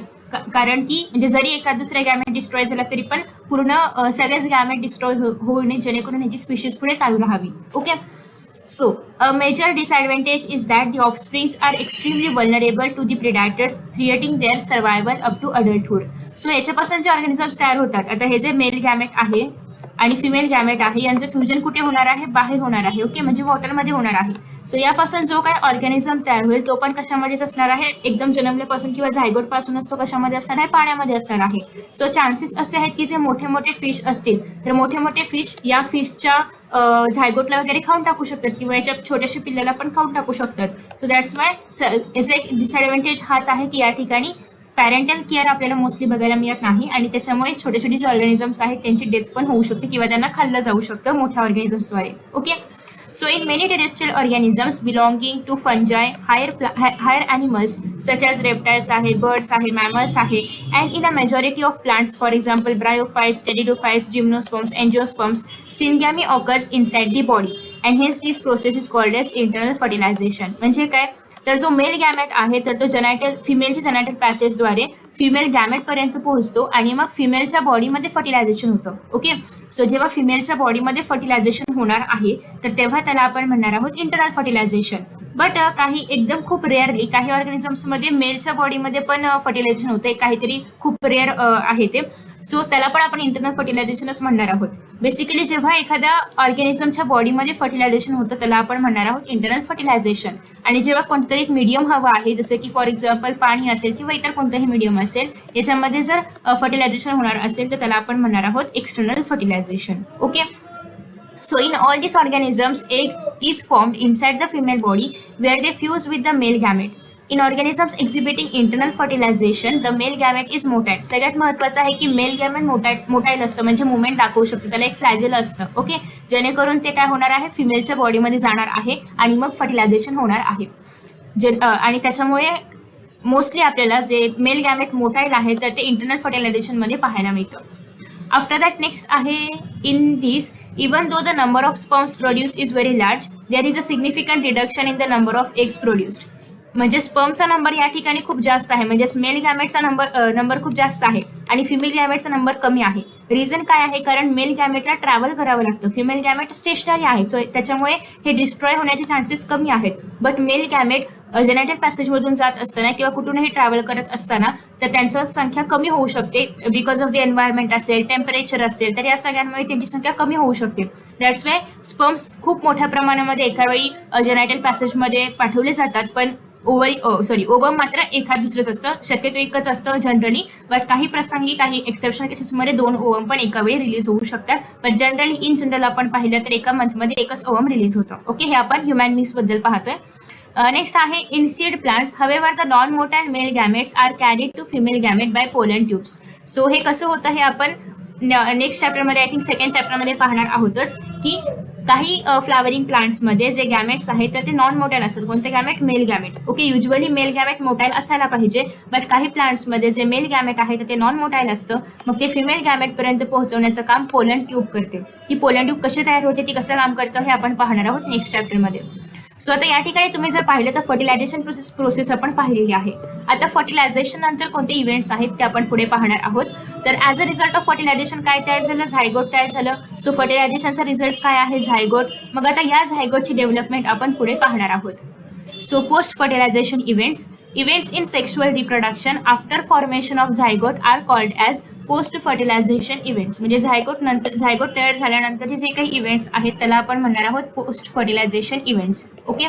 कारण की म्हणजे जरी एका दुसऱ्या गॅमेट डिस्ट्रॉय झाला तरी पण पूर्ण सगळ्याच गॅमेट डिस्ट्रॉय होऊ नये जेणेकरून ह्याची स्पीशीज पुढे चालू राहावी. Okay. So, a major disadvantage is that the offsprings are extremely vulnerable to the predators, threatening their survival up to adulthood. So, याच्यापासून जे ऑर्गॅनिझम्स तयार होतात, आता हे जे मेल गॅमेट आहे आणि फिमेल गॅमेट आहे यांचं फ्युजन कुठे होणार आहे, बाहेर होणार आहे. ओके, म्हणजे वॉटरमध्ये होणार आहे. सो यापासून जो काही ऑर्गॅनिझम तयार होईल तो पण कशामध्येच असणार आहे, एकदम जन्मल्यापासून किंवा झायगोट पासूनच तो कशामध्ये असणार आहे, पाण्यामध्ये असणार आहे. सो चान्सेस असे आहेत की जे मोठे मोठे फिश असतील तर मोठे मोठे फिश या फिशच्या झायगोटला वगैरे खाऊन टाकू शकतात किंवा याच्या छोट्याशा पिल्लाला पण खाऊन टाकू शकतात. सो दॅट्स वाय याचा एक डिसएडव्हान्टेज हाच आहे की या ठिकाणी पॅरेंटल केअर आपल्याला मोस्टली बघायला मिळत नाही आणि त्याच्यामुळे छोटे छोटे जे ऑर्गॅनिझम्स आहेत त्यांची डेथ पण होऊ शकते किंवा त्यांना खाल्लं जाऊ शकतं मोठ्या ऑर्गॅनिझम्सद्वारे. Okay, so in many terrestrial organisms belonging to fungi, higher animals such as reptiles आहे, birds आहे, mammals आहे, and in a majority of plants, for example bryophytes, pteridophytes, gymnosperms, angiosperms, syngamy occurs inside the body and hence this process is called as internal fertilization. म्हणजे काय, तर जो mail gamete आहे तर तो जेनायटल फिमेलच्या जेनायटल पॅसेजद्वारे फिमेल गॅमेट पर्यंत पोहोचतो आणि मग फिमेलच्या बॉडीमध्ये फर्टिलायझेशन होतं. ओके, सो जेव्हा फिमेलच्या बॉडीमध्ये फर्टिलायझेशन होणार आहे तर तेव्हा त्याला आपण म्हणणार आहोत इंटरनल फर्टिलायझेशन. बट काही एकदम खूप रेअरली काही ऑर्गॅनिझम्समध्ये मेलच्या बॉडीमध्ये पण फर्टिलायझेशन होते, काहीतरी खूप रेअर आहे ते. सो त्याला पण आपण इंटरनल फर्टिलायझेशनच म्हणणार आहोत. बेसिकली जेव्हा एखाद्या ऑर्गॅनिझमच्या बॉडीमध्ये फर्टिलायझेशन होतं त्याला आपण म्हणणार आहोत इंटरनल फर्टिलायझेशन. आणि जेव्हा कोणतरी एक मीडियम हवा आहे जसं की फॉर एक्झाम्पल पाणी असेल किंवा इतर कोणतंही मीडियम असेल याच्यामध्ये जर फर्टिलायझेशन होणार असेल तर त्याला आपण म्हणणार आहोत external fertilization. Okay, so in all these organisms egg is formed inside the female body where they fuse with the male gamete. In organisms exhibiting internal fertilization the male gamete is motile. सगळ्यात महत्त्वाचं आहे की mail gamete motile असतं म्हणजे movement दाखवू शकतं, त्याला एक फ्लॅजेल असतं. ओके, जेणेकरून ते काय होणार आहे, फिमेलच्या बॉडीमध्ये जाणार आहे आणि मग फर्टिलायझेशन होणार आहे. आणि त्याच्यामुळे मोस्टली आपल्याला जे मेल गॅमेट मोटाईल आहे तर ते इंटरनल फर्टिलायझेशन मध्ये पाहायला मिळतं. After that next आहे in these even though the number of sperms produced is very large there is a significant reduction in the number of eggs produced. म्हणजे स्पर्मचा number या ठिकाणी खूप जास्त आहे, म्हणजे मेल गॅमेटचा नंबर खूप जास्त आहे आणि फिमेल गॅमेटचा नंबर कमी आहे. रिझन काय आहे, कारण मेल गॅमेटला ट्रॅव्हल करावं लागतं, फिमेल गॅमेट स्टेशनरी आहे. सो त्याच्यामुळे हे डिस्ट्रॉय होण्याचे चान्सेस कमी आहेत. बट मेल गॅमेट जेनेटल पॅसेजमधून जात असताना किंवा कुठूनही ट्रॅव्हल करत असताना तर त्यांची संख्या कमी होऊ शकते बिकॉज ऑफ द एन्व्हायरमेंट असेल, टेम्परेचर असेल, तर या सगळ्यांमुळे त्यांची संख्या कमी होऊ शकते. दॅट्स वाय स्पर्म्स खूप मोठ्या प्रमाणामध्ये एका वेळी जेनेटल पॅसेजमध्ये पाठवले जातात, पण ओवम मात्र एखाद दुसरंच असतं, शक्यतो एकच असतं जनरली. बट काही प्रसंगी काही एक्सेप्शनल केसेसमध्ये 2 ओवम पण एका वेळी रिलीज होऊ शकतात. बट जनरली इन जनरल आपण पाहिलं तर एका मंथमध्ये एकच ओवम रिलीज होतं. ओके, हे आपण ह्युमॅन बीइंग्स बद्दल पाहतोय. नेक्स्ट आहे in seed plants however the non motile male gametes are carried to female gamete by pollen tubes. So हे कसं होतं हे आपण नेक्स्ट चॅप्टरमध्ये आय थिंक सेकंड चॅप्टरमध्ये पाहणार आहोतच की काही फ्लावरिंग प्लांट्समध्ये जे गॅमेट्स आहेत तर ते नॉन मोटाईल असतात. कोणते gamete, mail gamete. Okay, usually mail gamete motile असायला पाहिजे, बट काही प्लांट्समध्ये जे मेल गॅमेट आहे तर ते नॉन मोटाईल असतं. मग ते फिमेल गॅमेटपर्यंत पोहोचवण्याचं काम पोलन ट्यूब करते. ती पोलन ट्यूब कशी तयार होते, ती कसं काम करतं हे आपण पाहणार आहोत नेक्स्ट चॅप्टरमध्ये. सो आता या ठिकाणी तुम्ही जर पाहिलं तर फर्टिलायझेशन प्रोसेस आपण पाहिलेली आहे. आता फर्टिलायझेशन नंतर कोणते इव्हेंट्स आहेत ते आपण पुढे पाहणार आहोत. तर as a result of fertilization काय तयार झालं, झायगोट तयार झालं. सो फर्टिलायझेशनचा रिझल्ट काय आहे, झायगोट. मग आता या झायगोटची डेव्हलपमेंट आपण पुढे पाहणार आहोत. So post fertilization events in sexual reproduction after formation of zygote are called as post fertilization events. म्हणजे झायगोट तयार झाल्यानंतरचे जे काही इव्हेंट्स आहेत त्याला आपण म्हणणार आहोत पोस्ट फर्टिलायझेशन इव्हेंट्स. ओके,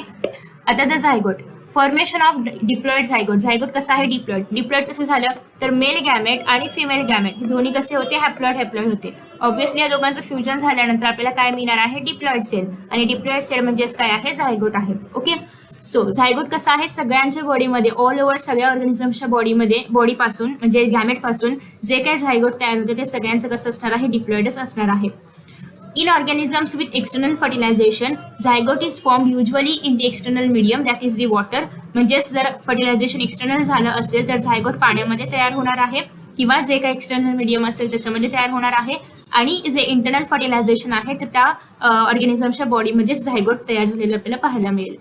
आता the zygote formation of diploid zygote कसं आहे, डिप्लॉइड कसं झालं तर मेल गॅमेट आणि फिमेल गॅमेट हे दोन्ही कसे होते, हॅप्लॉइड होते. ऑब्व्हियसली या दोघांचं फ्युजन झाल्यानंतर आपल्याला काय मिळणार आहे, डिप्लॉइड सेल. आणि डिप्लॉइड सेल म्हणजेच काय आहे, झायगोट आहे. ओके, सो झायगोट कसं आहे, सगळ्यांच्या बॉडीमध्ये ऑल ओव्हर सगळ्या ऑर्गॅनिझम्सच्या बॉडीपासून म्हणजे गॅमेटपासून जे काही झायगोट तयार होते ते सगळ्यांचं कसं असणार आहे, डिप्लॉइडच असणार आहे. In organisms with external fertilization, zygote is formed usually in the external medium, that is the water. म्हणजेच जर फर्टिलायझेशन एक्सटर्नल झालं असेल तर झायगोट पाण्यामध्ये तयार होणार आहे किंवा जे काही एक्सटर्नल मीडियम असेल त्याच्यामध्ये तयार होणार आहे. आणि जे इंटरनल फर्टिलायझेशन आहे तर त्या ऑर्गॅनिझमच्या बॉडीमध्ये झायगोट तयार झालेलं आपल्याला पाहायला मिळेल.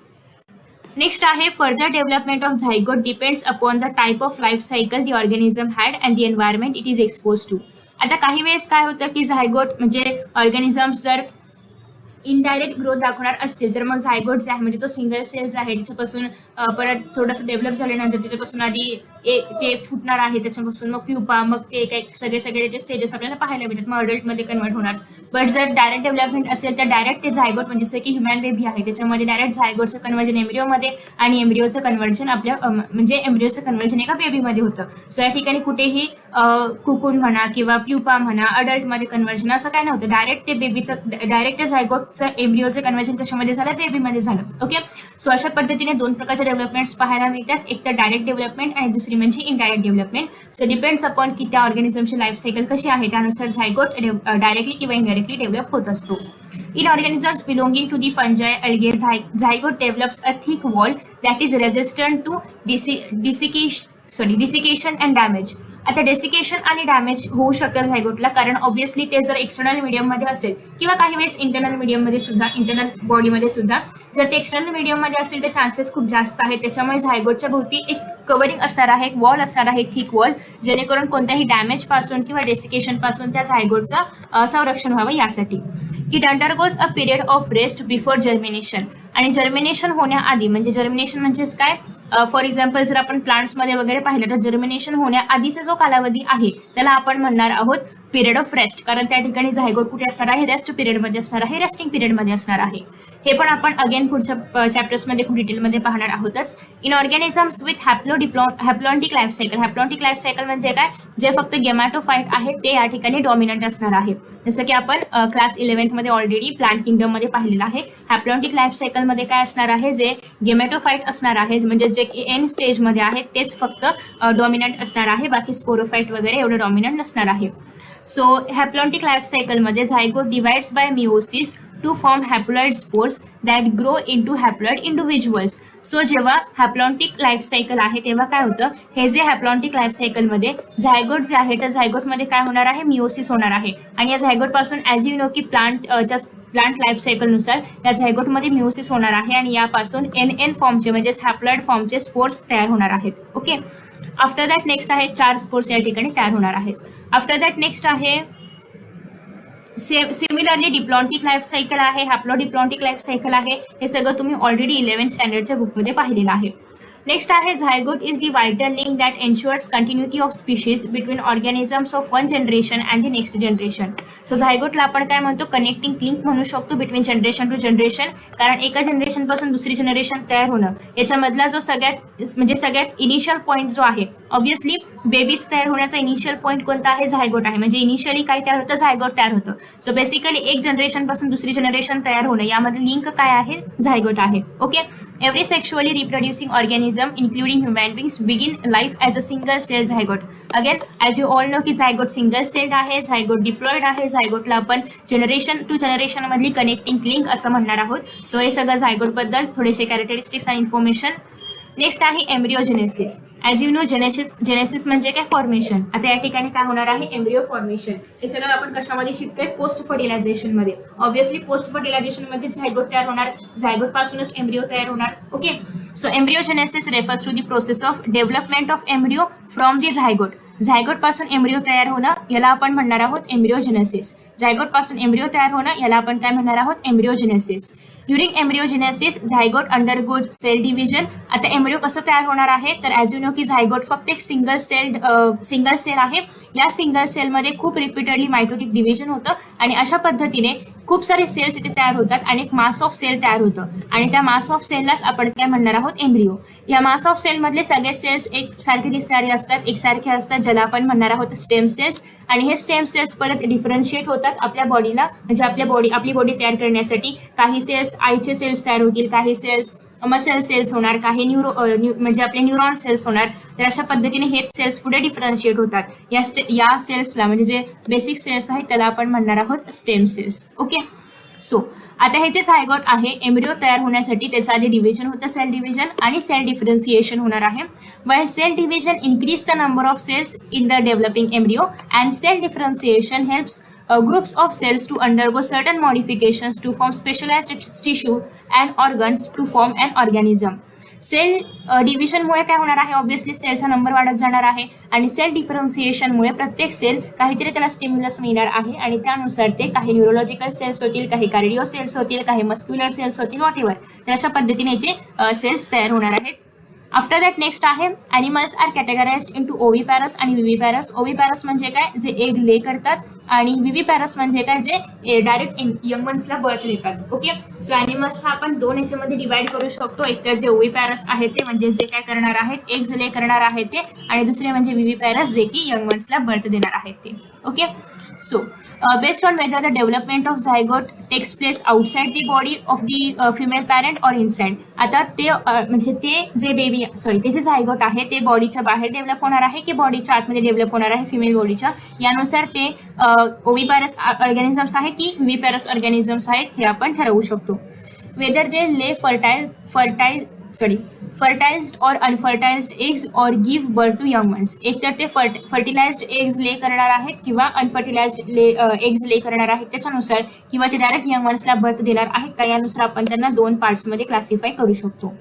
नेक्स्ट आहे further development of zygote depends upon the type of life cycle the organism had and the environment it is expose to. आता काही वेळेस काय होतं की झायगोट म्हणजे ऑर्गॅनिझम्स जर इनडायरेक्ट ग्रोथ दाखवणार असतील तर मग झायगोट जे आहे म्हणजे तो सिंगल सेल्स आहे त्याच्यापासून परत थोडंसं डेव्हलप झाल्यानंतर त्याच्यापासून आधी ते फुटणार आहे, त्याच्यापासून मग प्युपा, मग ते काही सगळे त्याचे स्टेजेस आपल्याला पाहायला मिळतात, मग अडल्टमध्ये कन्वर्ट होणार. बट जर डायरेक्ट डेव्हलपमेंट असेल तर डायरेक्ट ते झायगोट म्हणजे जसं की ह्युमन बेबी आहे त्याच्यामध्ये डायरेक्ट झायगोटचं कन्वर्जन एम्ब्रिओमध्ये आणि एम्ब्रिओचं कन्वर्जन आपल्या म्हणजे एम्ब्रिओचं कन्वर्जन एका बेबीमध्ये होतं. सो या ठिकाणी कुठेही कुकून म्हणा किंवा प्युपा म्हणा अडल्टमध्ये कन्वर्जन असं काय नव्हतं. डायरेक्ट ते बेबीचं डायरेक्ट झायगोटचं एम्ब्रिओचं कन्वर्जन कशामध्ये झालं, बेबीमध्ये झालं. ओके. सो अशा पद्धतीने दोन प्रकारच्या डेव्हलपमेंट्स पाहायला मिळतात, एक तर डायरेक्ट डेव्हलपमेंट आणि दुसरी म्हणजे indirect development. So depends upon की त्या ऑर्गॅनिझमची लाईफ सायकल कशी आहे त्यानुसार झायगोट डायरेक्टली किंवा इनडायरेक्टली डेव्हलप होत असतो. In organisms belonging to the fungi, algae, zygote develops a thick wall that is resistant to desiccation and damage. आता डेसिकेशन आणि डॅमेज होऊ शकतं झायगोटला, कारण ऑब्व्हियसली ते जर एक्सटर्नल मीडियममध्ये असेल किंवा काही वेळेस इंटरनल मीडियममध्ये सुद्धा, इंटरनल बॉडीमध्ये सुद्धा जर ते एक्सटर्नल मीडियममध्ये असेल तर चान्सेस खूप जास्त आहेत. त्याच्यामुळे झायगोटच्या भोवती एक कव्हरिंग असणार आहे, एक वॉल असणार आहे, थिक वॉल, जेणेकरून कोणत्याही डॅमेज पासून किंवा डेसिकेशन पासून त्या झायगोटचं संरक्षण व्हावं यासाठी. It undergoes a period of rest before germination. आणि जर्मिनेशन होण्याआधी, म्हणजे जर्मिनेशन म्हणजेच काय, फॉर एक्झाम्पल जर आपण प्लांट्समध्ये वगैरे पाहिलं तर जर्मिनेशन होण्याआधीचा जो कालावधी आहे त्याला आपण म्हणणार आहोत पिरियड ऑफ रेस्ट, कारण त्या ठिकाणी झायगोट कुठे असणार आहे, रेस्ट पिरियडमध्ये असणार आहे, रेस्टिंग पिरियडमध्ये असणार आहे. हे पण आपण अगेन पुढच्या चॅप्टर्समध्ये खूप डिटेलमध्ये पाहणार आहोतच. In organisms with haplontic life cycle. Haplontic life cycle म्हणजे काय, जे फक्त गेमॅटोफाइट आहे ते या ठिकाणी डॉमिनंट असणार आहे. जसं की आपण क्लास 11th मध्ये ऑलरेडी प्लांट किंगडम मध्ये पाहिलेलं आहे. हॅप्लॉन्टिक लाईफ सायकल मध्ये काय असणार आहे, जे गेमॅटोफाइट असणार आहे म्हणजे जे एंड स्टेजमध्ये आहे तेच फक्त डॉमिनंट असणार आहे, बाकी स्पोरोफाइट वगैरे एवढं डॉमिनंट नसणार आहे. सो हॅप्लॉन्टिक लाईफ सायकलमध्ये zygote divides by meiosis to form haploid spores that grow into haploid individuals. So जेव्हा हॅप्लॉन्टिक लाईफ सायकल आहे तेव्हा काय होतं, हे जे हॅप्लॉन्टिक लाईफ सायकलमध्ये झायगोट जे आहे त्या झायगोटमध्ये काय होणार आहे, मिओसिस होणार आहे. आणि या झायगोटपासून ॲज यू नो की प्लांट लाईफ सायकलनुसार या झायगोटमध्ये मिओसिस होणार आहे आणि यापासून एन फॉर्मचे म्हणजे हॅप्लॉइड फॉर्मचे स्पोर्स तयार होणार आहेत. ओके. आफ्टर दॅट नेक्स्ट आहे 4 स्पोर्स या ठिकाणी तयार होणार आहेत. आफ्टर दॅट नेक्स्ट आहे सिमिलरली डिप्लॉन्टिक लाईफ सायकल आहे, हॅप्लोडिप्लॉन्टिक लाईफ सायकल आहे. हे सगळं तुम्ही ऑलरेडी 11th स्टँडर्डच्या बुकमध्ये पाहिलेलं आहे. नेक्स्ट आहे zygote is the vital link that ensures continuity of species between organisms of one generation and the next generation. So झायगोटला आपण काय म्हणतो, कनेक्टिंग लिंक म्हणू शकतो बिटवीन जनरेशन टू जनरेशन, कारण एका जनरेशन पासून दुसरी जनरेशन तयार होणं याच्यामधला जो सगळ्यात इनिशियल पॉईंट जो आहे, ऑब्व्हियसली बेबीज तयार होण्याचा इनिशियल पॉईंट कोणता आहे, झायगोट आहे. म्हणजे इनिशियली काय तयार होतं, झायगोट तयार होतं. सो बेसिकली एक जनरेशन पासून दुसरी जनरेशन तयार होणं यामध्ये लिंक काय आहे, झायगोट आहे. Okay. Every sexually reproducing organism including human beings begin life as a single cell zygote. Again, as you all know की झायगोट सिंगल सेल्ड आहे, झायगोट डिप्लॉइड आहे. झायगोटला आपण जनरेशन टू जनरेशन मधली कनेक्टिंग लिंक असं म्हणणार आहोत. So हे सगळं झायगोट बद्दल थोडेसे कॅरेक्टरिस्टिक्स आणि इन्फॉर्मेशन. नेक्स्ट आहे एम्ब्रिओजेनेसिस. ॲज यू नो जेनेसिस म्हणजे काय, फॉर्मेशन. आता या ठिकाणी काय होणार आहे, एम्ब्रिओ फॉर्मेशन. हे सगळं आपण कशामध्ये शिकतोय, पोस्ट फर्टिलायझेशन मध्ये. ऑब्व्हियसली पोस्ट फर्टिलायझेशन मध्ये झायगोट तयार होणार, झायगोट पासूनच एम्ब्रिओ तयार होणार. Okay. So embryogenesis refers to the process of development of embryo from the zygote. Zygote पासून एम्ब्रिओ तयार होणं याला आपण म्हणणार आहोत एम्ब्रिओजेनेसिस. झायगोट पासून एम्ब्रिओ तयार होणं याला आपण काय म्हणणार आहोत, embryogenesis. During embryogenesis zygote undergoes cell division. आता एम्ब्रिओ कसं तयार होणार आहे, तर ॲज यू नो की झायगोट फक्त एक सिंगल सेल आहे. या सिंगल सेलमध्ये खूप रिपीटेडली मायटोटिक डिव्हिजन होतं आणि अशा पद्धतीने खूप सारे सेल्स इथे तयार होतात आणि एक मास ऑफ सेल तयार होतं आणि त्या मास ऑफ सेललाच आपण काय म्हणणार आहोत, एम्ब्रिओ. या मास ऑफ सेलमधले सगळे सेल्स एकसारखे दिसणारे असतात, एकसारखे असतात, ज्याला आपण म्हणणार आहोत स्टेम सेल्स. आणि हे स्टेम सेल्स परत डिफरन्शिएट होतात आपल्या बॉडीला, म्हणजे आपली बॉडी तयार करण्यासाठी. काही सेल्स आईचे सेल्स तयार होतील, काही सेल्स मसल सेल्स होणार, काही म्हणजे आपले न्यूरॉन सेल्स होणार. तर अशा पद्धतीने हेच सेल्स पुढे डिफरन्शिएट होतात. या सेल्सला म्हणजे जे बेसिक सेल्स आहेत त्याला आपण म्हणणार आहोत स्टेम सेल्स. ओके. सो आता हे जे झायगोट आहे एम्ब्रिओ तयार होण्यासाठी त्याचं आधी डिव्हिजन होतं, सेल डिव्हिजन, आणि सेल डिफरन्सिएशन होणार आहे. While cell division increase the number of cells in the developing embryo and cell differentiation helps groups of cells to undergo certain modifications to form specialized tissue and organs to form an organism. Cell डिव्हिजनमुळे काय होणार आहे, obviously सेलचा number वाढत जाणार आहे आणि sale डिफरन्सिएशनमुळे प्रत्येक sale काहीतरी त्याला स्टिम्युलस मिळणार आहे आणि त्यानुसार ते काही न्यूरोलॉजिकल सेल्स होतील, काही कार्डिओ सेल्स होतील, काही मस्क्युलर सेल्स होतील, वॉट एव्हर. तर अशा पद्धतीने जे सेल्स तयार होणार आहेत. आफ्टर दॅट नेक्स्ट आहे ॲनिमल्स आर कॅटेगराइज्ड इंटू ओव्हिपॅरस आणि विव्हिपॅरस. ओव्हिपॅरस म्हणजे काय, जे एग ले करतात, आणि विव्हिपॅरस म्हणजे काय, जे डायरेक्ट यंग वन्सला बर्थ देतात. ओके, सो ॲनिमल्स हा आपण दोन याच्यामध्ये डिवाइड करू शकतो. एक तर जे ओव्हिपॅरस आहे ते म्हणजे जे काय करणार आहेत, एग्ज ले करणार आहेत ते, आणि दुसरे म्हणजे विव्हिपॅरस जे की यंग वन्सला बर्थ देणार आहेत ते. Okay, so based on whether the development of zygote takes place outside the body of the female parent or inside. आता ते म्हणजे ते जे बेबी ते जे झायगोट आहे ते बॉडीच्या बाहेर डेव्हलप होणार आहे की बॉडीच्या आतमध्ये डेव्हलप होणार आहे फिमेल बॉडीच्या, यानुसार ते ओव्हिपॅरस ऑर्गॅनिझम्स आहे की विव्हिपॅरस ऑर्गॅनिझम्स आहेत हे आपण ठरवू शकतो. वेदर दे ले fertilized or unfertilized eggs or give birth to young ones. एक तर ते फर्टिलाइज्ड एग्स ले करणार आहेत किंवा अनफर्टिलाइज्ड एग्स ले करणार आहेत त्याच्यानुसार, किंवा ते डायरेक्ट यंग वन्सला बर्थ देणार आहेत का, यानुसार आपण त्यांना दोन पार्ट्समध्ये क्लासिफाय करू शकतो.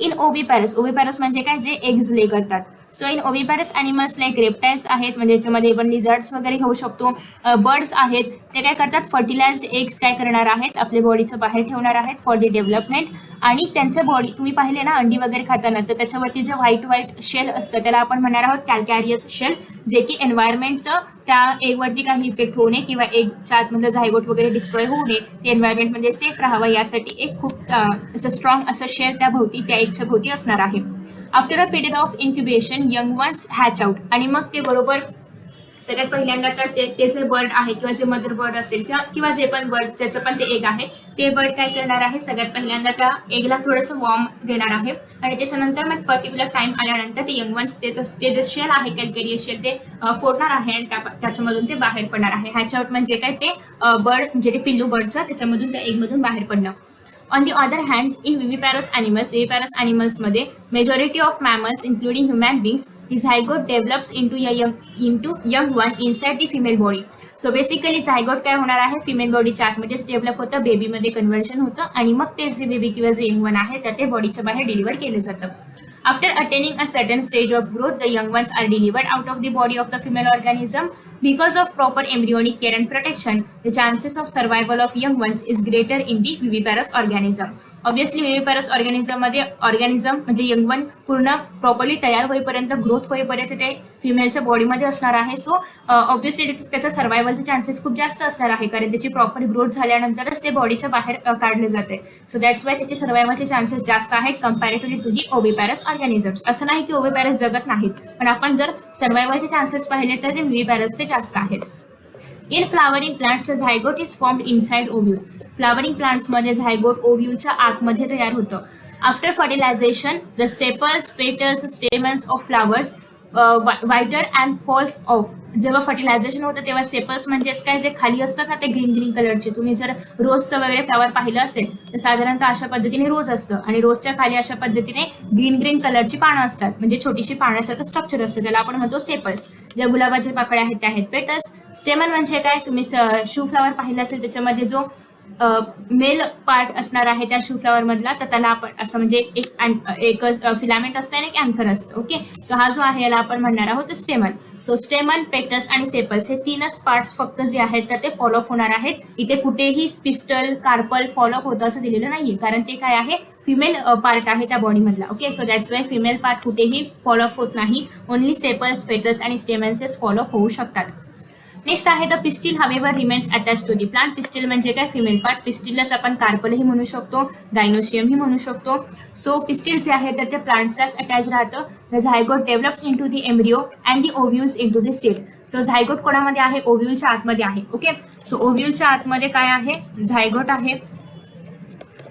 इन ओव्हिपॅरस, ओव्हिपॅरस म्हणजे काय, जे एग्स ले करतात. So in oviparous animals like reptiles आहेत, म्हणजे याच्यामध्ये आपण लिझर्ड्स वगैरे घेऊ शकतो. बर्ड्स आहेत, ते काय करतात, फर्टिलाइज्ड एग्स काय करणार आहेत, आपल्या बॉडीच्या बाहेर ठेवणार आहेत फॉर द डेव्हलपमेंट. आणि त्यांच्या बॉडी तुम्ही पाहिले ना अंडी वगैरे खाताना, तर त्याच्यावरती जे व्हाईट शेल असतं त्याला आपण म्हणणार आहोत कॅल्कॅरियस शेल, जे की एन्व्हायरमेंटचं त्या एगवरती काही इफेक्ट होऊ नये किंवा एगच्या आतमधलं झायगोट वगैरे डिस्ट्रॉय होऊ नये, ते एन्व्हायरमेंटमध्ये सेफ राहावं यासाठी एक खूप असं स्ट्रॉंग असं शेल त्या भोवती, त्या एगच्या भोवती असणार आहे. After a period of incubation young ones hatch out, आणि मग ते बरोबर सगळ्यात पहिल्यांदा तर ते जे बर्ड आहे किंवा जे मदर बर्ड असेल किंवा जे पण बर्ड ज्याचं पण ते एग आहे ते बर्ड काय करणार आहे, सगळ्यात पहिल्यांदा त्या एगला थोडंसं वॉर्म देणार आहे, आणि त्याच्यानंतर मग पर्टिक्युलर टाइम आल्यानंतर ते यंग वन्स ते जे शेल आहे कॅल्केरियस शेल ते फोडणार आहे आणि त्याच्यामधून ते बाहेर पडणार आहे. हॅच आउट म्हणजे काय, ते बर्ड म्हणजे ते पिल्लू बर्डचं त्याच्यामधून त्या एगमधून बाहेर पडणं. On the other hand, in viviparous animals मध्ये majority of mammals, including human beings, the zygote develops into young one inside the female body. So basically zygote काय होणार आहे, फिमेल बॉडीच्या आतमध्येच डेव्हलप होतं, बेबीमध्ये कन्व्हर्शन होतं, आणि मग ते जे बेबी किंवा जे यंग वन आहे तर ते बॉडीच्या बाहेर डिलिव्हर केलं जातं. After attaining a certain stage of growth, the young ones are delivered out of the body of the female organism. Because of proper embryonic care and protection, the chances of survival of young ones is greater in the viviparous organism. Obviously viviparous ऑर्गॅनिझममध्ये म्हणजे young one पूर्ण properly तयार होईपर्यंत, growth होईपर्यंत ते फिमेलच्या बॉडीमध्ये असणार आहे. सो ऑब्विसली त्याचा सर्वायवलचे चान्सेस खूप जास्त असणार आहे, कारण त्याची प्रॉपर ग्रोथ झाल्यानंतरच ते बॉडीच्या बाहेर काढले जाते. सो दॅट्स वाय त्याचे सर्वायवलचे चान्सेस जास्त आहेत कम्पॅरेटिव्हली टू दी ओव्हिपॅरस ऑर्गॅनिझम्स. असं नाही की ओव्हिपॅरस जगत नाहीत, पण आपण जर सर्वायवलचे चान्सेस पाहिले तर ते विविपॅरसचे जास्त आहेत. In flowering plants the zygote is formed inside ovule. Flowering प्लांट्समध्ये झायगोट ओव्ह्यूलच्या आतमध्ये तयार होतं. After fertilisation the sepals, petals, stamens of flowers wither and falls off. जेव्हा फर्टिलायझेशन होतं तेव्हा सेपल्स म्हणजेच काय, जे खाली असतात ना ते ग्रीन कलरचे, तुम्ही जर रोजचं वगैरे फ्लावर पाहिलं असेल तर साधारणतः अशा पद्धतीने रोज असतं, आणि रोजच्या खाली अशा पद्धतीने ग्रीन कलरची पानं असतात, म्हणजे छोटीशी पाण्यासारखं स्ट्रक्चर असतं, त्याला आपण म्हणतो सेपल्स. ज्या गुलाबाचे पाकळ्या आहेत त्या आहेत पेटल्स. स्टेमन म्हणजे काय, तुम्ही शू फ्लावर पाहिलं असेल त्याच्यामध्ये जो मेल पार्ट असणार आहे त्या शू फ्लावर मधला, तर त्याला आपण असं म्हणजे एक फिलामेंट असतं आणि एक अँथर असतं. ओके, सो हा जो आहे याला आपण म्हणणार आहोत स्टेमन. सो स्टेमन, पेटल्स आणि सेपल्स हे तीनच पार्ट्स फक्त जे आहेत तर ते फॉलोअप होणार आहेत. इथे कुठेही पिस्टल, कार्पल फॉलोअप होतं असं दिलेलं नाहीये, कारण ते काय आहे, फिमेल पार्ट आहे त्या बॉडीमधला. ओके, so that's why female part कुठेही फॉलोअप होत नाही, ओनली सेपल्स, पेटल्स आणि स्टेमन्सेस फॉलोअप होऊ शकतात. नेक्स्ट आहे the pistil however remains attach to the plant. Pistil म्हणजे काय, फिमेल पार्ट. पिस्टिललाच आपण कार्पलही म्हणू शकतो, गायनोशियमही म्हणू शकतो. सो पिस्टिल जे आहे तर ते प्लांट्सलाच अटॅच राहतं. The zygote develops into the embryo and the ovules into the seed. So zygote कोणामध्ये आहे, ओव्ह्यूलच्या आतमध्ये आहे. ओके, सो ओव्ह्यूलच्या आतमध्ये काय आहे, झायगोट आहे.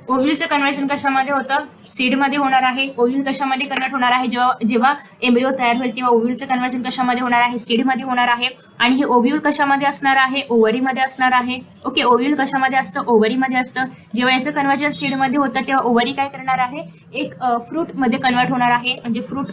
ओव्ह्यूलचं कन्व्हर्शन कशामध्ये होतं, सीडमध्ये होणार आहे. ओव्ह्यूल कशामध्ये कन्वर्ट होणार आहे, जेव्हा एम्ब्रिओ तयार होईल तेव्हा ओव्ह्यूलचं कन्व्हर्शन कशामध्ये होणार आहे, सीडमध्ये होणार आहे. आणि हे ओव्ह्यूल कशामध्ये असणार आहे, ओव्हरीमध्ये असणार आहे. ओके, ओव्ह्यूल कशामध्ये असतं, ओव्हरीमध्ये असतं. जेव्हा याचं कन्व्हर्जन सीडमध्ये होतं तेव्हा ओव्हरी काय करणार आहे, एक फ्रूटमध्ये कन्वर्ट होणार आहे, म्हणजे फ्रूट.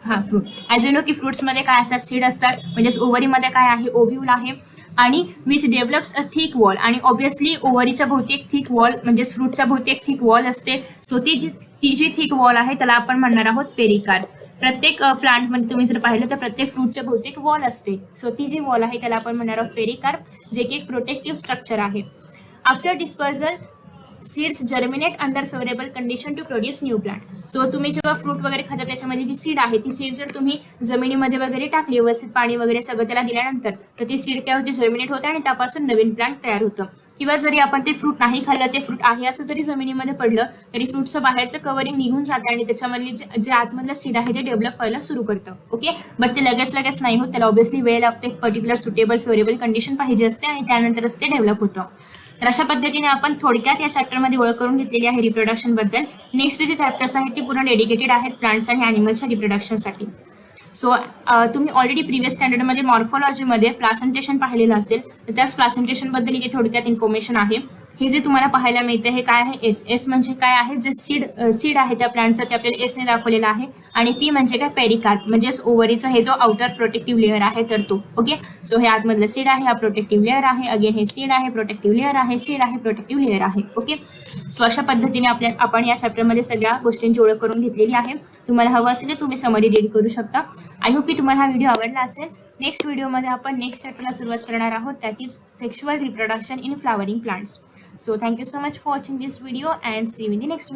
ॲज यू नो की फ्रुट्समध्ये काय असतात, सीड असतात, म्हणजेच ओव्हरीमध्ये काय आहे, ओव्ह्यूल आहे. आणि which develops a thick wall, आणि ऑब्विसली ओव्हरीच्या भोवती एक थिक वॉल म्हणजेच फ्रूटच्या भोवती एक थिक वॉल असते. सो ती जी थिक वॉल आहे त्याला आपण म्हणणार आहोत पेरिकार्प. प्रत्येक प्लांटमध्ये तुम्ही जर पाहिलं तर प्रत्येक फ्रूटच्या भोवती एक वॉल असते. सो ती जी वॉल आहे त्याला आपण म्हणणार आहोत पेरिकार्प, जे की एक प्रोटेक्टिव्ह स्ट्रक्चर आहे. After dispersal seeds germinate under favourable condition to produce new plant. So तुम्ही जेव्हा फ्रूट वगैरे खाता त्याच्यामध्ये जी सीड आहे ती सीड जर तुम्ही जमिनीमध्ये वगैरे टाकली, व्यवस्थित पाणी वगैरे सगळं त्याला दिल्यानंतर, तर ती सीड काय होते, जर्मिनेट होते आणि त्यापासून नवीन प्लांट तयार होतं. किंवा जरी आपण ते फ्रूट नाही खाल्लं, ते फ्रूट आहे असं जरी जमिनीमध्ये पडलं तरी फ्रूटचं बाहेरचं कवरिंग निघून जाते आणि त्याच्यामधली जे आतमधलं सीड आहे ते डेव्हलप व्हायला सुरू करतं. ओके, बट ते लगेच नाही होत, त्याला ऑब्व्हियसली वेळ लागतो, एक पर्टिक्युलर सुटेबल फेवरेबल कंडिशन पाहिजे असते आणि त्यानंतरच ते डेव्हलप होतं. तर अशा पद्धतीने आपण थोडक्यात या चॅप्टरमध्ये ओळख करून घेतलेली आहे रिप्रोडक्शन बद्दल. नेक्स्ट जे चॅप्टर्स आहेत ती पूर्ण डेडिकेटेड आहेत प्लांट्स आणि ॲनिमल्सच्या रिप्रोडक्शनसाठी. सो तुम्ही ऑलरेडी प्रिव्हियस स्टँडर्डमध्ये मॉर्फॉलॉजीमध्ये प्लासेंटेशन पाहिलेलं असेल, तर त्याच प्लासेंटेशनबद्दल इथे थोडक्यात इन्फॉर्मेशन आहे. हे जे तुम्हाला पाहायला मिळतं हे काय आहे, एस म्हणजे काय आहे, जे सीड आहे त्या प्लांटचं ते आपल्याला एसने दाखवलेलं आहे. आणि पी म्हणजे काय, पेरिकार्प म्हणजेच ओव्हरीचा हे जो आउटर प्रोटेक्टिव्ह लेअर आहे तर तो. ओके, सो हे आतमधलं सीड आहे, हा प्रोटेक्टिव्ह लेअर आहे, अगेन हे सीड आहे, प्रोटेक्टिव्ह लेअर आहे, सीड आहे, प्रोटेक्टिव्ह लेअर आहे. ओके, सो अशा पद्धतीने आपण या चॅप्टरमध्ये सगळ्या गोष्टींची ओळख करून घेतलेली आहे. तुम्हाला हवं असेल तर तुम्ही समरी रीड करू शकता. आय होप की तुम्हाला हा व्हिडिओ आवडला असेल. नेक्स्ट व्हिडिओमध्ये आपण नेक्स्ट चॅप्टरला सुरुवात करणार आहोत, that is sexual reproduction in flowering plants. So thank you so much for watching this video and see you in the next video.